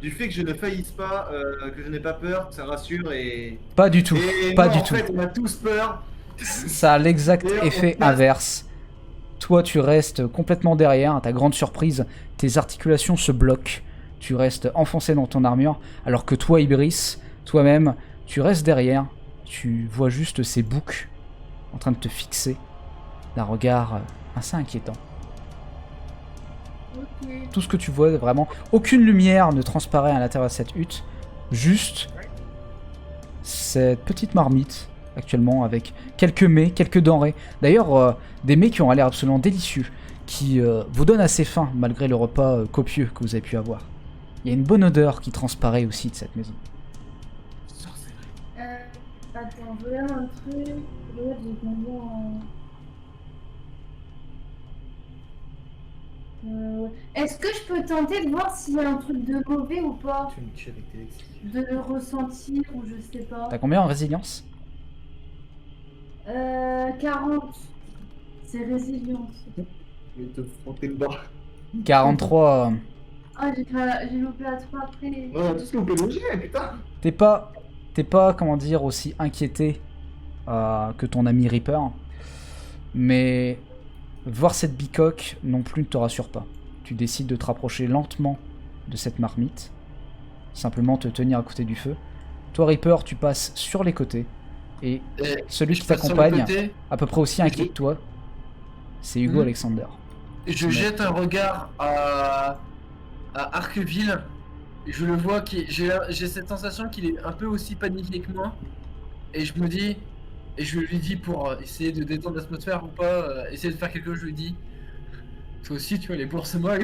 Du fait que je ne faillisse pas, que je n'ai pas peur, que ça rassure et. Pas du tout, Et pas non, du en tout. fait, on a tous peur Ça a l'exact Et on effet passe- inverse. Toi, tu restes complètement derrière. À ta grande surprise, tes articulations se bloquent. Tu restes enfoncé dans ton armure. Alors que toi, Ibris, toi-même, tu restes derrière. Tu vois juste ces boucs en train de te fixer d'un regard assez inquiétant. Ok. Tout ce que tu vois, vraiment, aucune lumière ne transparaît à l'intérieur de cette hutte. Juste cette petite marmite actuellement avec quelques mets, quelques denrées. D'ailleurs, des mets qui ont l'air absolument délicieux, qui vous donnent assez faim malgré le repas copieux que vous avez pu avoir. Il y a une bonne odeur qui transparaît aussi de cette maison. Attends, je regarde un truc. Regarde, j'ai combien en... Est-ce que je peux tenter de voir s'il y a un truc de mauvais ou pas? Tu me tues avec tes lexiques. De le ressentir ou je sais pas. T'as combien en résilience? 40. C'est résilience. Je vais te frotter le bas. 43. Ah, j'ai loupé la 3 après. On a tous loupé le jet, putain. T'es pas, comment dire, aussi inquiété que ton ami Reaper. Mais voir cette bicoque non plus ne te rassure pas. Tu décides de te rapprocher lentement de cette marmite. Simplement te tenir à côté du feu. Toi, Reaper, tu passes sur les côtés. Et celui qui Je passe sur le t'accompagne, côté, à peu près aussi inquiet que toi, c'est Hugo Mhm. Alexander. et je jette un regard à Arqueville. Et je le vois j'ai cette sensation qu'il est un peu aussi paniqué que moi. Et je me dis, et je lui dis pour essayer de détendre l'atmosphère ou pas, essayer de faire quelque chose, je lui dis, toi aussi tu vas les bourses moi.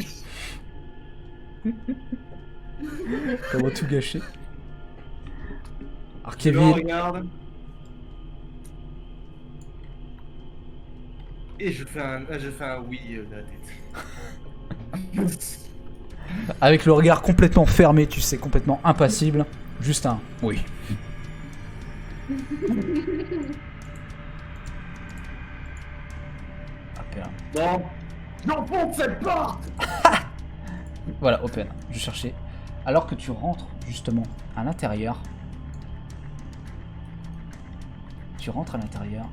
Comment tout gâcher? Je le Arqueville, regarde. Et je fais un oui de la tête. avec le regard complètement fermé, tu sais, complètement impassible. Juste un oui. Ah, putain. Bon, j'enfonce cette porte. Voilà, open. Je cherchais. Alors que tu rentres justement à l'intérieur. Tu rentres à l'intérieur.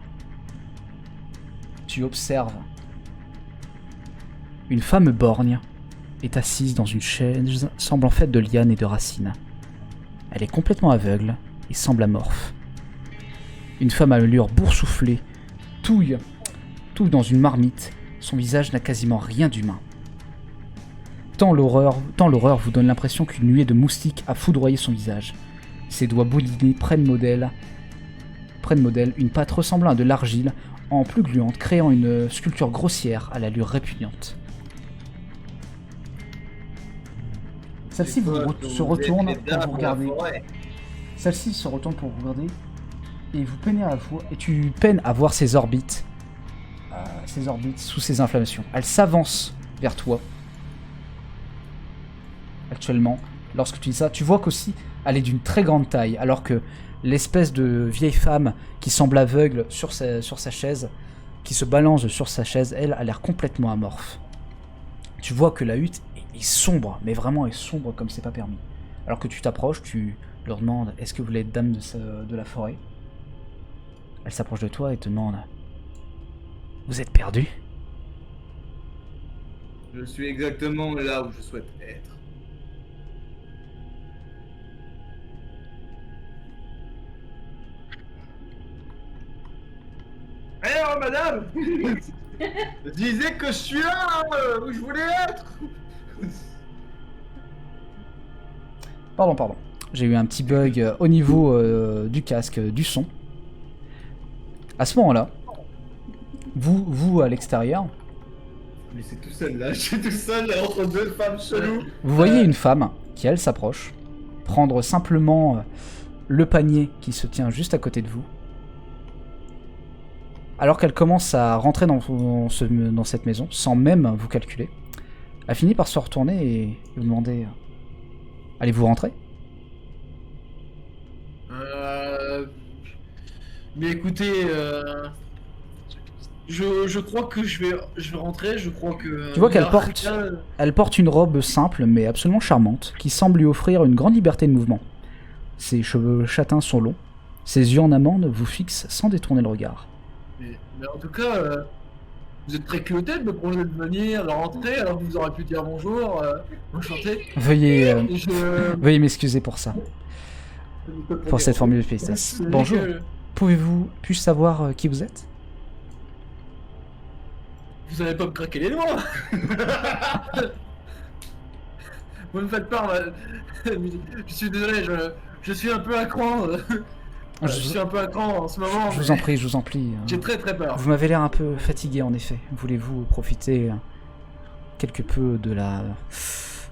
Tu observes. Une femme borgne est assise dans une chaise semblant faite de lianes et de racines. Elle est complètement aveugle et semble amorphe. Une femme à l'allure boursouflée touille dans une marmite. Son visage n'a quasiment rien d'humain. Tant l'horreur vous donne l'impression qu'une nuée de moustiques a foudroyé son visage. Ses doigts boulinés prennent modèle une pâte ressemblant à de l'argile, en plus gluante, créant une sculpture grossière à l'allure répugnante. Celle-ci se retourne pour vous regarder. Celle-ci se retourne pour vous regarder et tu peines à voir ses orbites sous ses inflammations. Elle s'avance vers toi. Actuellement, lorsque tu dis ça, tu vois qu'aussi elle est d'une très grande taille, alors que l'espèce de vieille femme qui semble aveugle sur sa chaise, qui se balance sur sa chaise, elle a l'air complètement amorphe. Tu vois que la hutte est sombre, mais vraiment est sombre comme c'est pas permis. Alors que tu t'approches, tu leur demandes est-ce que vous voulez être dame de la forêt? Elle s'approche de toi et te demande vous êtes perdu? Je suis exactement là où je souhaite être. Alors, madame, je disais que je suis là où je voulais être. Pardon. J'ai eu un petit bug au niveau du casque, du son. À ce moment-là, vous à l'extérieur, Mais c'est tout seul là, je suis tout seul là, entre deux femmes cheloues. vous voyez une femme qui, elle, s'approche, prendre simplement le panier qui se tient juste à côté de vous. Alors qu'elle commence à rentrer dans cette maison, sans même vous calculer, elle finit par se retourner et vous demander allez-vous rentrer? Mais écoutez, je crois que je vais rentrer, je crois que... Tu vois qu'elle Elle porte une robe simple mais absolument charmante, qui semble lui offrir une grande liberté de mouvement. Ses cheveux châtains sont longs, ses yeux en amande vous fixent sans détourner le regard. Mais en tout cas, vous êtes très culotté de me proposer de venir, de rentrer, alors que vous aurez pu dire bonjour, enchanté. Veuillez, Et je... veuillez m'excuser pour ça, pour cette formule de politesse. Bonjour, puis-je savoir qui vous êtes? Vous allez pas me craquer les doigts. Vous me faites peur, je suis désolé, je suis un peu à cran. Je suis un peu à cran en ce moment. Je vous en prie, je vous en prie. J'ai très peur. Vous m'avez l'air un peu fatigué en effet. Voulez-vous profiter quelque peu de la...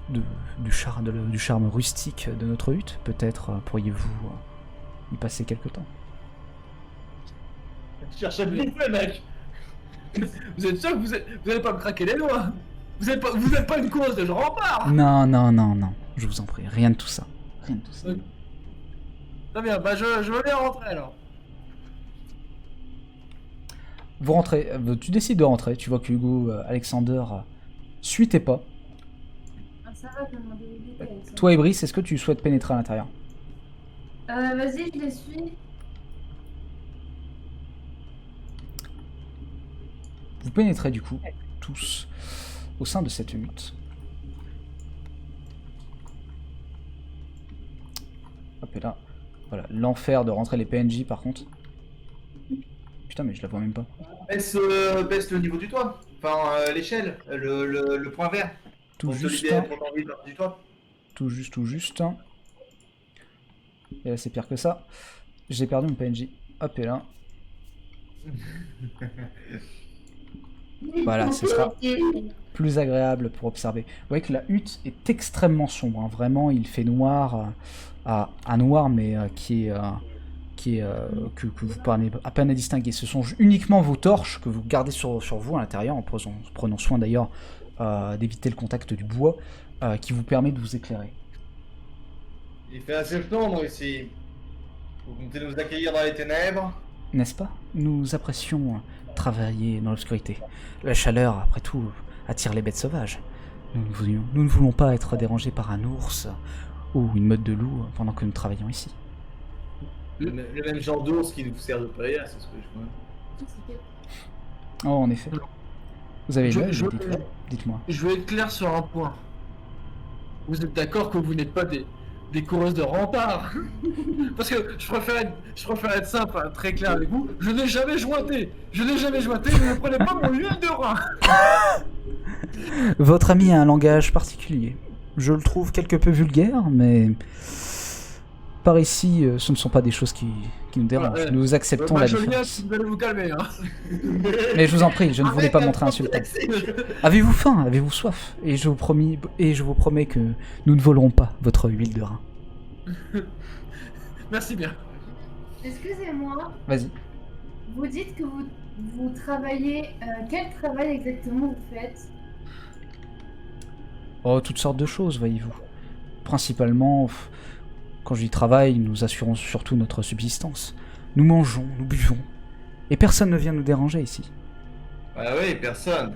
du charme rustique de notre hutte? Peut-être pourriez-vous y passer quelque temps. Je cherche à me bouffer, mec. Vous êtes sûr que vous allez pas me craquer les doigts? Vous êtes pas une cause de je repars. Non, non, non, non. Je vous en prie, rien de tout ça. Rien de tout ça. Très bien, bah je veux bien rentrer alors. Vous rentrez, tu décides de rentrer. Tu vois que Hugo Alexander suit tes pas. Ah, ça va, je vais demander les détails. Ça. Toi et Brice, est-ce que tu souhaites pénétrer à l'intérieur? Vas-y, je les suis. Vous pénétrez du coup, tous, au sein de cette hutte. Hop, et là, voilà, l'enfer de rentrer les PNJ par contre. Putain, mais je la vois même pas. Baisse le niveau du toit. Enfin, l'échelle, le point vert. Tout juste, Du toit. tout juste, tout juste. Et là, c'est pire que ça. J'ai perdu mon PNJ. Hop, et là. Voilà, ce sera plus agréable pour observer. Vous voyez que la hutte est extrêmement sombre, hein. Vraiment, il fait noir, à noir, mais que vous parvenez à peine à distinguer. Ce sont uniquement vos torches que vous gardez sur vous à l'intérieur, en prenant soin d'ailleurs d'éviter le contact du bois, qui vous permet de vous éclairer. Il fait assez sombre ici. Vous comptez nous accueillir dans les ténèbres? N'est-ce pas? Nous apprécions travailler dans l'obscurité. La chaleur, après tout, attire les bêtes sauvages. Nous ne voulons pas être dérangés par un ours ou une meute de loups pendant que nous travaillons ici. Le même genre d'ours qui nous sert de paella, c'est ce que je vois. Oh, en effet. Vous avez l'œil, Je- dites-moi. Je veux être clair sur un point. Vous êtes d'accord que vous n'êtes pas des coureuses de rempart? Parce que je préfère être simple, hein, très clair avec vous. Je n'ai jamais jointé. Je ne prenez pas mon huile de rein. Votre ami a un langage particulier. Je le trouve quelque peu vulgaire, mais par ici, ce ne sont pas des choses qui nous dérangent. Ouais. Nous acceptons la Joliette, différence. vous allez vous calmer. Hein. Mais je vous en prie, je ne voulais pas montrer insultant. Avez-vous faim? Avez-vous soif? Et je vous promets que nous ne volerons pas votre huile de rein. Merci bien. Excusez-moi, Vas-y. vous dites que vous travaillez. Quel travail exactement vous faites? Oh, toutes sortes de choses, voyez-vous. Principalement, quand je dis travail, nous assurons surtout notre subsistance. Nous mangeons, nous buvons. Et personne ne vient nous déranger ici. Ah oui, personne.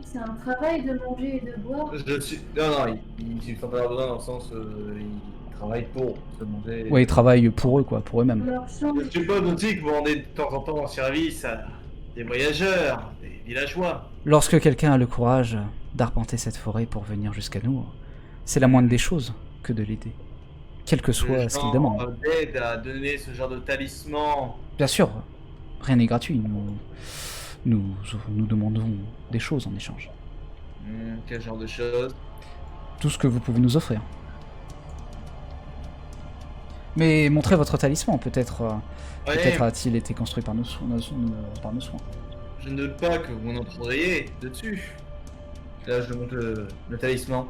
C'est un travail de manger et de boire. Non, ils ne sont pas besoin dans le sens ils travaillent pour se demander. Ouais, ils travaillent pour eux, quoi, pour eux-mêmes. Leur chambre. Je suppose aussi que vous rendez de temps en temps en service à des voyageurs, des villageois. Lorsque quelqu'un a le courage d'arpenter cette forêt pour venir jusqu'à nous, c'est la moindre des choses que de l'aider. Quel que soit ce qu'il demande. D'aide à donner ce genre de talisman. Bien sûr, rien n'est gratuit. Nous demandons des choses en échange. Quel genre de choses? Tout ce que vous pouvez nous offrir. Mais montrez votre talisman, peut-être a-t-il été construit par nos soins. Je ne doute pas que vous en travaillez dessus. Là, je montre le talisman.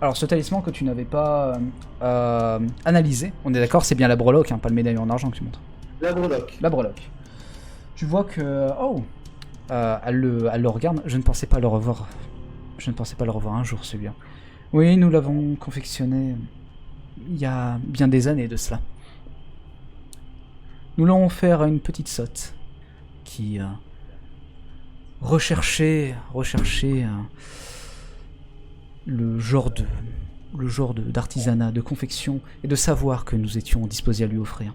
Alors, ce talisman que tu n'avais pas analysé, on est d'accord, c'est bien la breloque, hein, pas le médaillon en argent que tu montres. La breloque. La breloque. Tu vois que... Oh, elle le regarde. Je ne pensais pas le revoir. Je ne pensais pas le revoir un jour, celui-là. Oui, nous l'avons confectionné il y a bien des années de cela. Nous l'avons offert à une petite sotte qui recherchait le genre d'artisanat, de confection et de savoir que nous étions disposés à lui offrir.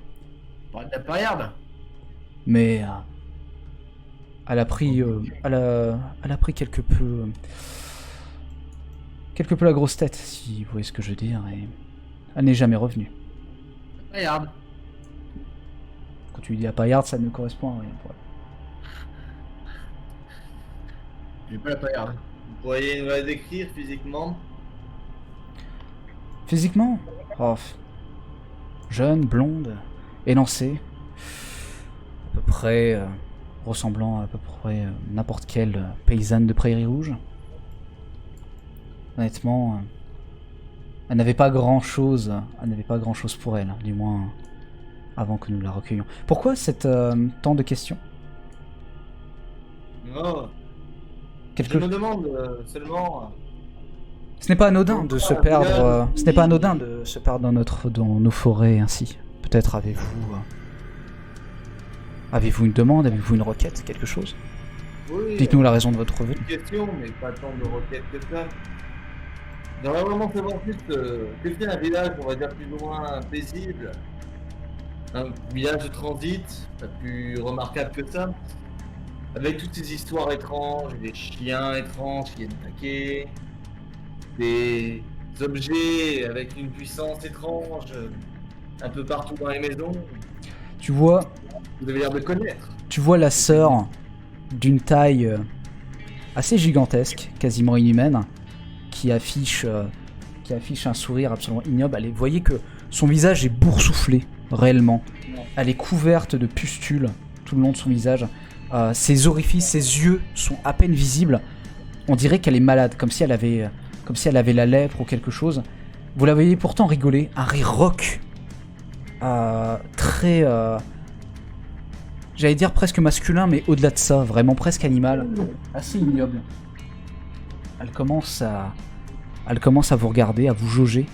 Pas de la paillarde. Mais Elle a pris, elle a pris quelque peu la grosse tête, si vous voyez ce que je veux dire, et elle n'est jamais revenue. Regarde. Quand tu lui dis à paillarde, ça ne correspond à rien pour elle. J'ai pas la paillarde. Vous pourriez nous la décrire physiquement? Physiquement, oh, jeune, blonde, élancée, à peu près ressemblant à peu près n'importe quelle paysanne de Prairie Rouge. Honnêtement, elle n'avait pas grand-chose pour elle, du moins avant que nous la recueillions. Pourquoi tant de questions? Oh, je me demande seulement... Ce n'est pas anodin de se perdre. Ce n'est pas anodin de se perdre dans nos forêts ainsi. Peut-être avez-vous une demande, avez-vous une requête, quelque chose? Oui, Dites-nous la raison de votre venue. une question, mais pas tant de requêtes que ça. J'aimerais vraiment savoir plus que c'est un village, on va dire, plus ou moins paisible. Un village de transit, pas plus remarquable que ça. Avec toutes ces histoires étranges, des chiens étranges qui viennent attaquer, des objets avec une puissance étrange un peu partout dans les maisons. Tu vois Vous avez l'air de connaître. la sœur d'une taille assez gigantesque, quasiment inhumaine, qui affiche un sourire absolument ignoble. Vous voyez que son visage est boursouflé, réellement. Elle est couverte de pustules tout le long de son visage. Ses orifices, ses yeux sont à peine visibles. On dirait qu'elle est malade, comme si elle avait la lèpre ou quelque chose. Vous la voyez pourtant rigoler, un rire rauque, très, j'allais dire presque masculin, mais au-delà de ça, vraiment presque animal, assez ignoble. Elle commence à vous regarder, à vous jauger.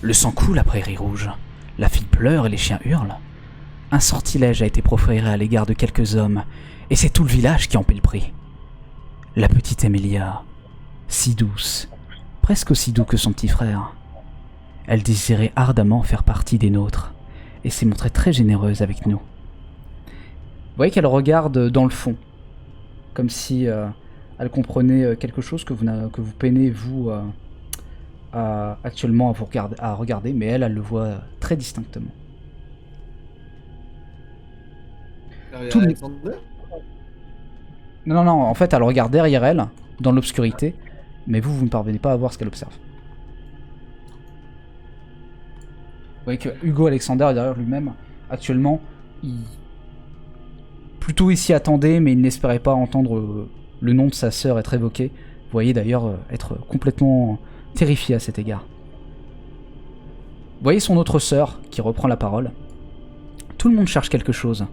Le sang coule à Prairie Rouge. La fille pleure et les chiens hurlent. Un sortilège a été proféré à l'égard de quelques hommes, et c'est tout le village qui en paie le prix. La petite Emilia, si douce, presque aussi doux que son petit frère. Elle désirait ardemment faire partie des nôtres, et s'est montrée très généreuse avec nous. Vous voyez qu'elle regarde dans le fond, comme si elle comprenait quelque chose que vous peinez, vous, actuellement à regarder, mais elle le voit très distinctement. Tout le- Non, en fait, elle regarde derrière elle, dans l'obscurité, mais vous ne parvenez pas à voir ce qu'elle observe. Vous voyez que Hugo Alexander est derrière lui-même. Actuellement, plutôt il s'y attendait, mais il n'espérait pas entendre le nom de sa sœur être évoqué. Vous voyez d'ailleurs être complètement terrifié à cet égard. Vous voyez son autre sœur qui reprend la parole. Tout le monde cherche quelque chose,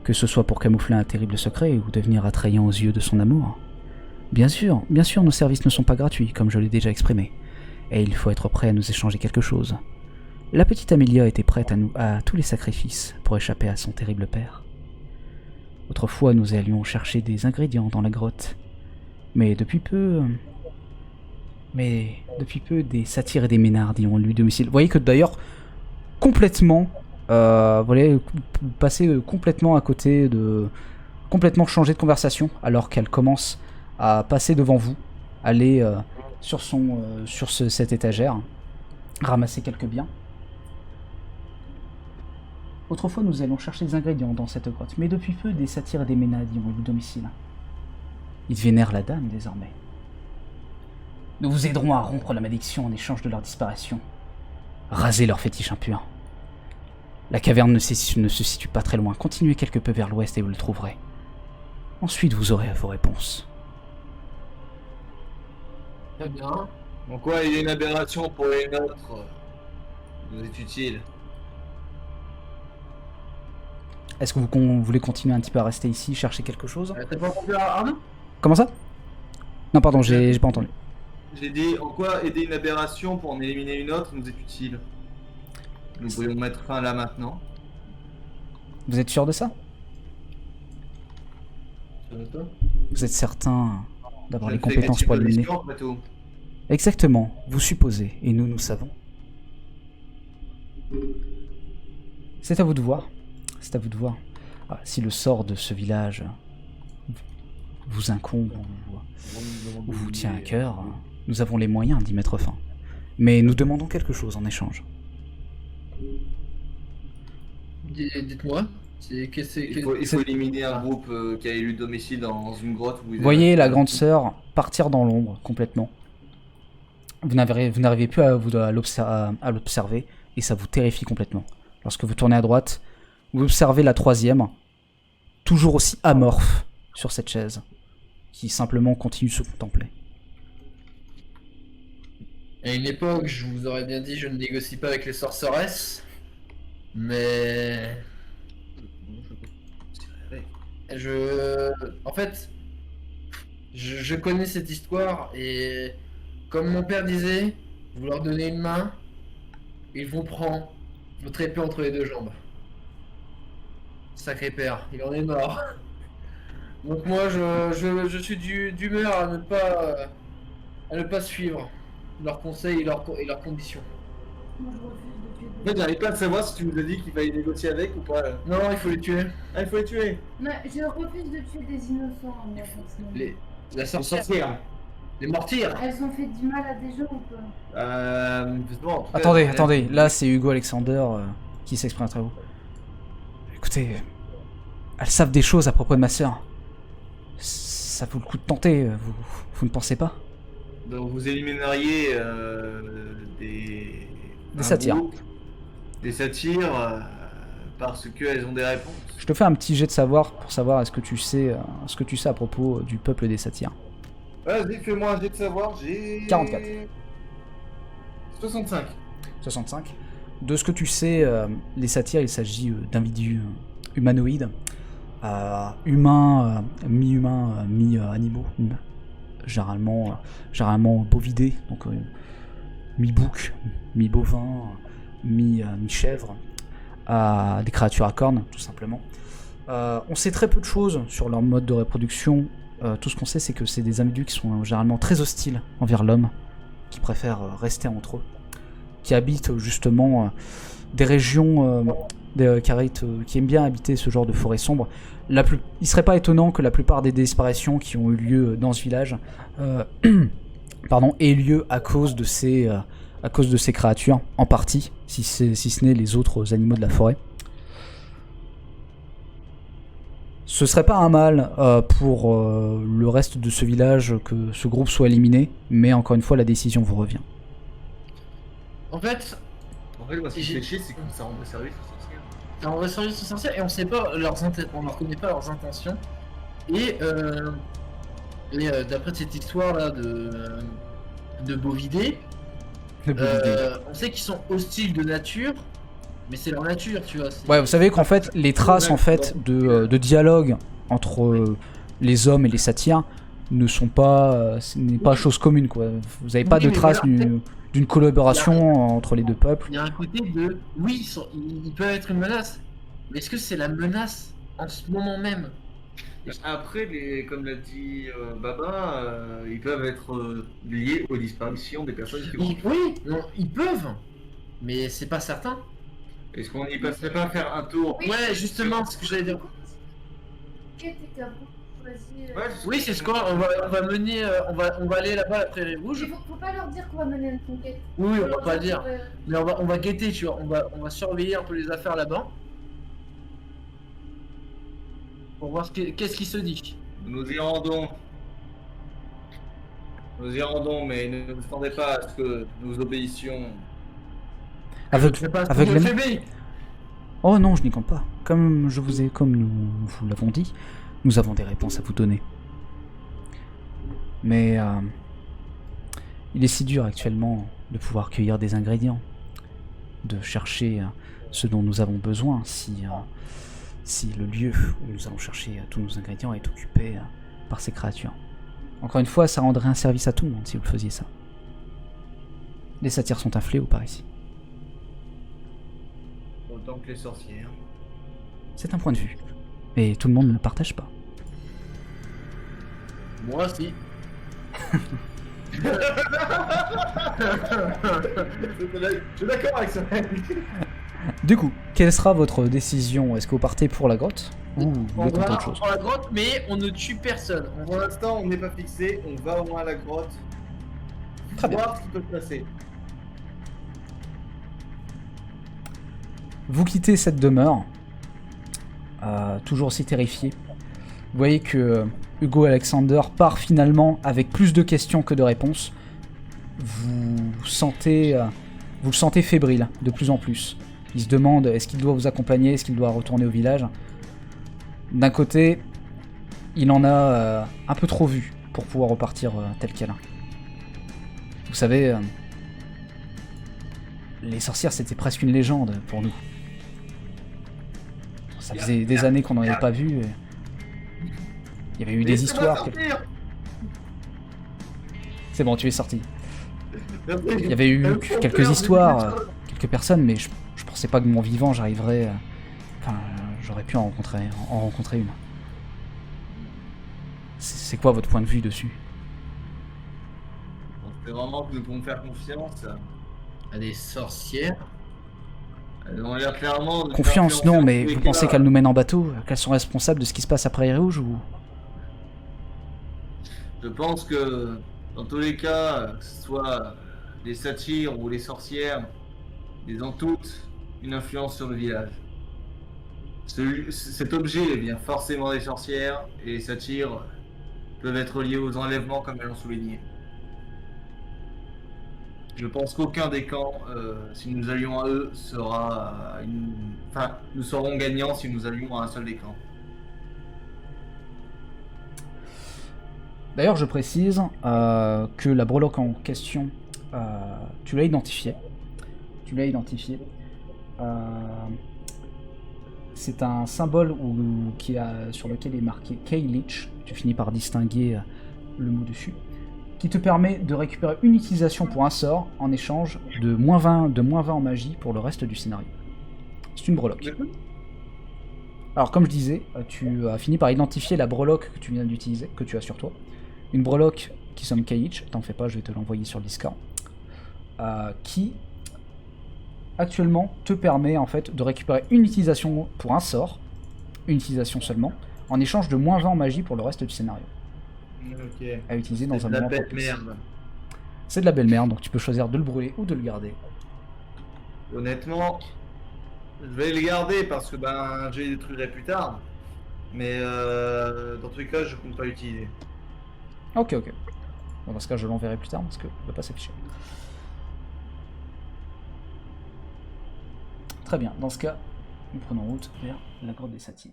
que ce soit pour camoufler un terrible secret ou devenir attrayant aux yeux de son amour. Bien sûr, nos services ne sont pas gratuits, comme je l'ai déjà exprimé, et il faut être prêt à nous échanger quelque chose. La petite Amelia était prête à tous les sacrifices pour échapper à son terrible père. Autrefois, nous allions chercher des ingrédients dans la grotte, mais depuis peu, des satyres et des ménards y ont eu domicile. Vous voyez que d'ailleurs, complètement, passer complètement à côté complètement changer de conversation, alors qu'elle commence à passer devant vous, aller sur cette étagère, ramasser quelques biens. Autrefois, nous allions chercher des ingrédients dans cette grotte, mais depuis peu, des satyres et des ménades y ont eu domicile. Ils vénèrent la dame, désormais. Nous vous aiderons à rompre la malédiction en échange de leur disparition. Rasez leur fétiche impur. La caverne ne se situe pas très loin. Continuez quelque peu vers l'ouest et vous le trouverez. Ensuite, vous aurez vos réponses. Très bien. En quoi il y a une aberration pour une autre nous est utile. Est-ce que vous voulez continuer un petit peu à rester ici, chercher quelque chose? T'as pas entendu Arnaud? Comment ça? Non, pardon, j'ai pas entendu. J'ai dit, en quoi aider une aberration pour en éliminer une autre nous est utile? Nous pourrions mettre fin là maintenant. Vous êtes sûr de ça? Vous êtes certain d'avoir les compétences pour éliminer? Exactement, vous supposez, et nous savons. C'est à vous de voir. C'est à vous de voir. si le sort de ce village vous incombe ou vous tient à cœur, nous avons les moyens d'y mettre fin. Mais nous demandons quelque chose en échange. Dites-moi. Il faut éliminer un groupe qui a élu domicile dans une grotte. Où Vous voyez la grande sœur partir dans l'ombre complètement. Vous n'arrivez plus à l'observer et ça vous terrifie complètement. Lorsque vous tournez à droite, vous observez la troisième, toujours aussi amorphe sur cette chaise, qui simplement continue de se contempler. À une époque, je vous aurais bien dit je ne négocie pas avec les sorceresses, mais en fait, je connais cette histoire et comme mon père disait, vous leur donnez une main, il vous prend votre épée entre les deux jambes. Sacré père, il en est mort. Donc moi, je suis d'humeur à ne pas suivre leurs conseils et leurs conditions. Moi, je refuse de tuer En des fait, j'arrive pas à savoir si tu nous as dit qu'il fallait négocier avec ou pas. Non, il faut les tuer. Ah, il faut les tuer. Non, je refuse de tuer des innocents, moi, personnellement. La Les sorcière, sorcières. les mortiers. Elles ont fait du mal à des gens ou pas? Bon, en tout cas, Attendez, là c'est Hugo Alexander qui s'exprime très haut. Écoutez, elles savent des choses à propos de ma sœur. Ça vaut le coup de tenter, vous ne pensez pas? Donc vous élimineriez Des satyres. Des satyres parce qu'elles ont des réponses. Je te fais un petit jet de savoir pour savoir ce que tu sais à propos du peuple des satyres. Vas-y, fais-moi un jet de savoir, j'ai... 44. 65. 65. De ce que tu sais, les satyres, il s'agit d'individus humanoïdes, humains, mi-humains, mi-animaux, généralement bovidés, donc mi-bouc, mi-bovin, mi-chèvre, des créatures à cornes, tout simplement. On sait très peu de choses sur leur mode de reproduction. Tout ce qu'on sait, c'est que c'est des individus qui sont généralement très hostiles envers l'homme, qui préfèrent rester entre eux, qui habitent justement des régions qui aiment bien habiter ce genre de forêt sombre. Il serait pas étonnant que la plupart des disparitions qui ont eu lieu dans ce village aient lieu à cause de ces créatures, en partie, si ce n'est les autres animaux de la forêt. Ce serait pas un mal pour le reste de ce village que ce groupe soit éliminé, mais encore une fois, la décision vous revient. En fait, Moi, ce qui me fait chier, c'est que ça rend service aux sorcières. on va service aux sorcières et on sait pas on leur connaît pas leurs intentions. Et d'après cette histoire là de bovidés, on sait qu'ils sont hostiles de nature, mais c'est leur nature, tu vois. Ouais, vous savez qu'en fait, les traces en fait de dialogue entre les hommes et les satyres ne sont pas, ce n'est pas chose commune, quoi. Vous n'avez pas de mais traces voilà, d'une collaboration entre les deux peuples. Il y a un côté de oui, ils peuvent être une menace, mais est-ce que c'est la menace en ce moment même? Après, comme l'a dit Baba, ils peuvent être liés aux disparitions des personnes qui vont... Oui, non, ils peuvent, mais c'est pas certain. Est-ce qu'on y passerait pas à faire un tour? Ouais, justement, ce que j'allais dire. Quel était un groupe choisi, Ouais, Oui, c'est ce qu'on va mener, on va aller là-bas à la Prairie Rouge. Faut pas leur dire qu'on va mener une conquête. Oui, Faut on va leur pas le dire. que, Mais on va guetter, tu vois, on va surveiller un peu les affaires là-bas. Pour voir qu'est-ce qui se dit. Nous y rendons. Nous y rendons, mais ne vous attendez pas à ce que nous obéissions. C'est pas Avec les... faibli. Oh non, je n'y compte pas. Comme nous vous l'avons dit, nous avons des réponses à vous donner. Mais il est si dur actuellement de pouvoir cueillir des ingrédients, de chercher ce dont nous avons besoin si le lieu où nous allons chercher tous nos ingrédients est occupé par ces créatures. Encore une fois, ça rendrait un service à tout le monde si vous le faisiez ça. Les satyres sont un fléau par ici. Autant que les sorcières. C'est un point de vue. Et tout le monde ne le partage pas. Moi aussi. Je suis d'accord avec ça. Du coup, quelle sera votre décision? Est-ce que vous partez pour la grotte Ouh, vous voulez tenter autre chose. Dans la grotte, mais on ne tue personne. Pour l'instant, on n'est pas fixé, on va au moins à la grotte. Très bien. Voir ce qui peut se passer. Vous quittez cette demeure, toujours aussi terrifié. Vous voyez que Hugo Alexander part finalement avec plus de questions que de réponses. Vous le sentez fébrile de plus en plus. Il se demande est-ce qu'il doit vous accompagner, est-ce qu'il doit retourner au village. D'un côté, il en a un peu trop vu pour pouvoir repartir tel quel. Vous savez, les sorcières c'était presque une légende pour nous. Ça faisait des années qu'on n'en avait pas vu. Il y avait eu des histoires. C'est bon, tu es sorti. Il y avait eu quelques histoires, quelques personnes, mais je pensais pas que de mon vivant j'arriverais. Enfin, j'aurais pu en rencontrer une. C'est quoi votre point de vue dessus? C'est vraiment que nous pouvons faire confiance À des sorcières. Elles ont l'air clairement de Confiance, faire non, confiance mais à tous vous les pensez cas. qu'elles nous mènent en bateau? Qu'elles sont responsables de ce qui se passe à Prairie Rouge ou... Je pense que dans tous les cas, que ce soit les satyres ou les sorcières, ils ont toutes une influence sur le village. Cet objet vient forcément des sorcières et les satyres peuvent être liés aux enlèvements comme elles l'ont souligné. Je pense qu'aucun des camps, si nous allions à eux, sera Enfin, nous serons gagnants si nous allions à un seul des camps. D'ailleurs, je précise que la breloque en question, tu l'as identifiée. C'est un symbole sur lequel est marqué K-Lich. Tu finis par distinguer le mot dessus. Qui te permet de récupérer une utilisation pour un sort en échange de -20 en magie pour le reste du scénario. C'est une breloque. Alors comme je disais, tu as fini par identifier la breloque que tu viens d'utiliser, que tu as sur toi. Une breloque qui somme K-Lich, t'en fais pas, je vais te l'envoyer sur le Discord, qui actuellement te permet en fait de récupérer une utilisation pour un sort, une utilisation seulement, en échange de -20 en magie pour le reste du scénario. Ok. À utiliser dans C'est un de la moment bête propice. merde. C'est de la belle merde, donc tu peux choisir de le brûler ou de le garder. Honnêtement, je vais les garder parce que je les détruirai plus tard. Mais dans tous les cas, je compte pas l'utiliser. Ok. Bon, dans ce cas, je l'enverrai plus tard parce que il va pas s'afficher. Très bien, dans ce cas, nous prenons route vers la grotte des satyres.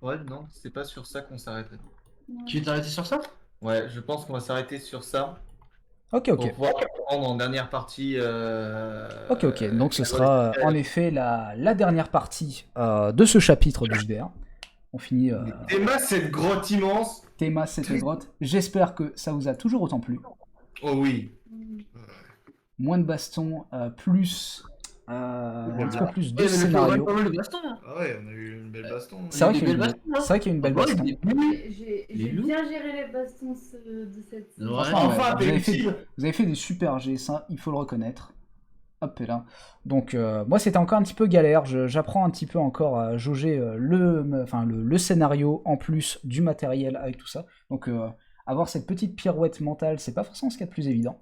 Ouais, non, c'est pas sur ça qu'on s'arrêterait. Tu t'es arrêté sur ça? Ouais, je pense qu'on va s'arrêter sur ça. Ok. Pour pouvoir prendre en dernière partie. Ok, donc ce la sera grotte des en effet la dernière partie de ce chapitre du JDR. On finit Emma, cette grotte immense. Théma cette grotte. J'espère que ça vous a toujours autant plu. Oh oui. Moins de bastons, plus un petit peu plus de Ouais, mais scénario. pas mal de bastons, hein. Ah ouais, on a eu une belle baston. C'est vrai des qu'il y a belles une- bastons, hein. c'est vrai qu'il y a une belle Ouais, baston. J'ai Les loups. bien géré les bastons de cette Ouais. Franchement, Enfin, vous, t'es avez fait, utile. vous avez fait des super G, ça, il faut le reconnaître. Hop là. Donc moi c'était encore un petit peu galère, j'apprends un petit peu encore à jauger le scénario en plus du matériel avec tout ça. Donc avoir cette petite pirouette mentale, c'est pas forcément ce qu'il y a de plus évident.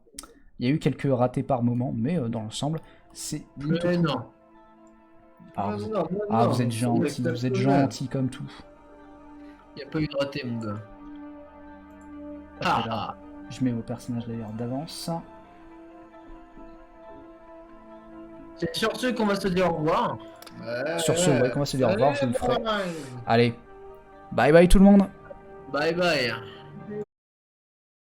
Il y a eu quelques ratés par moment, mais dans l'ensemble, c'est plutôt Mais cool. non. Ah, vous, non, vous êtes gentil, vous êtes gentil comme tout. Y'a pas eu de raté, mon gars. Hop là. Je mets vos personnages d'ailleurs d'avance. C'est sur ce qu'on va se dire au revoir. Sur ce, ouais, qu'on va se dire au revoir, je le ferai. Allez, bye bye tout le monde. Bye bye.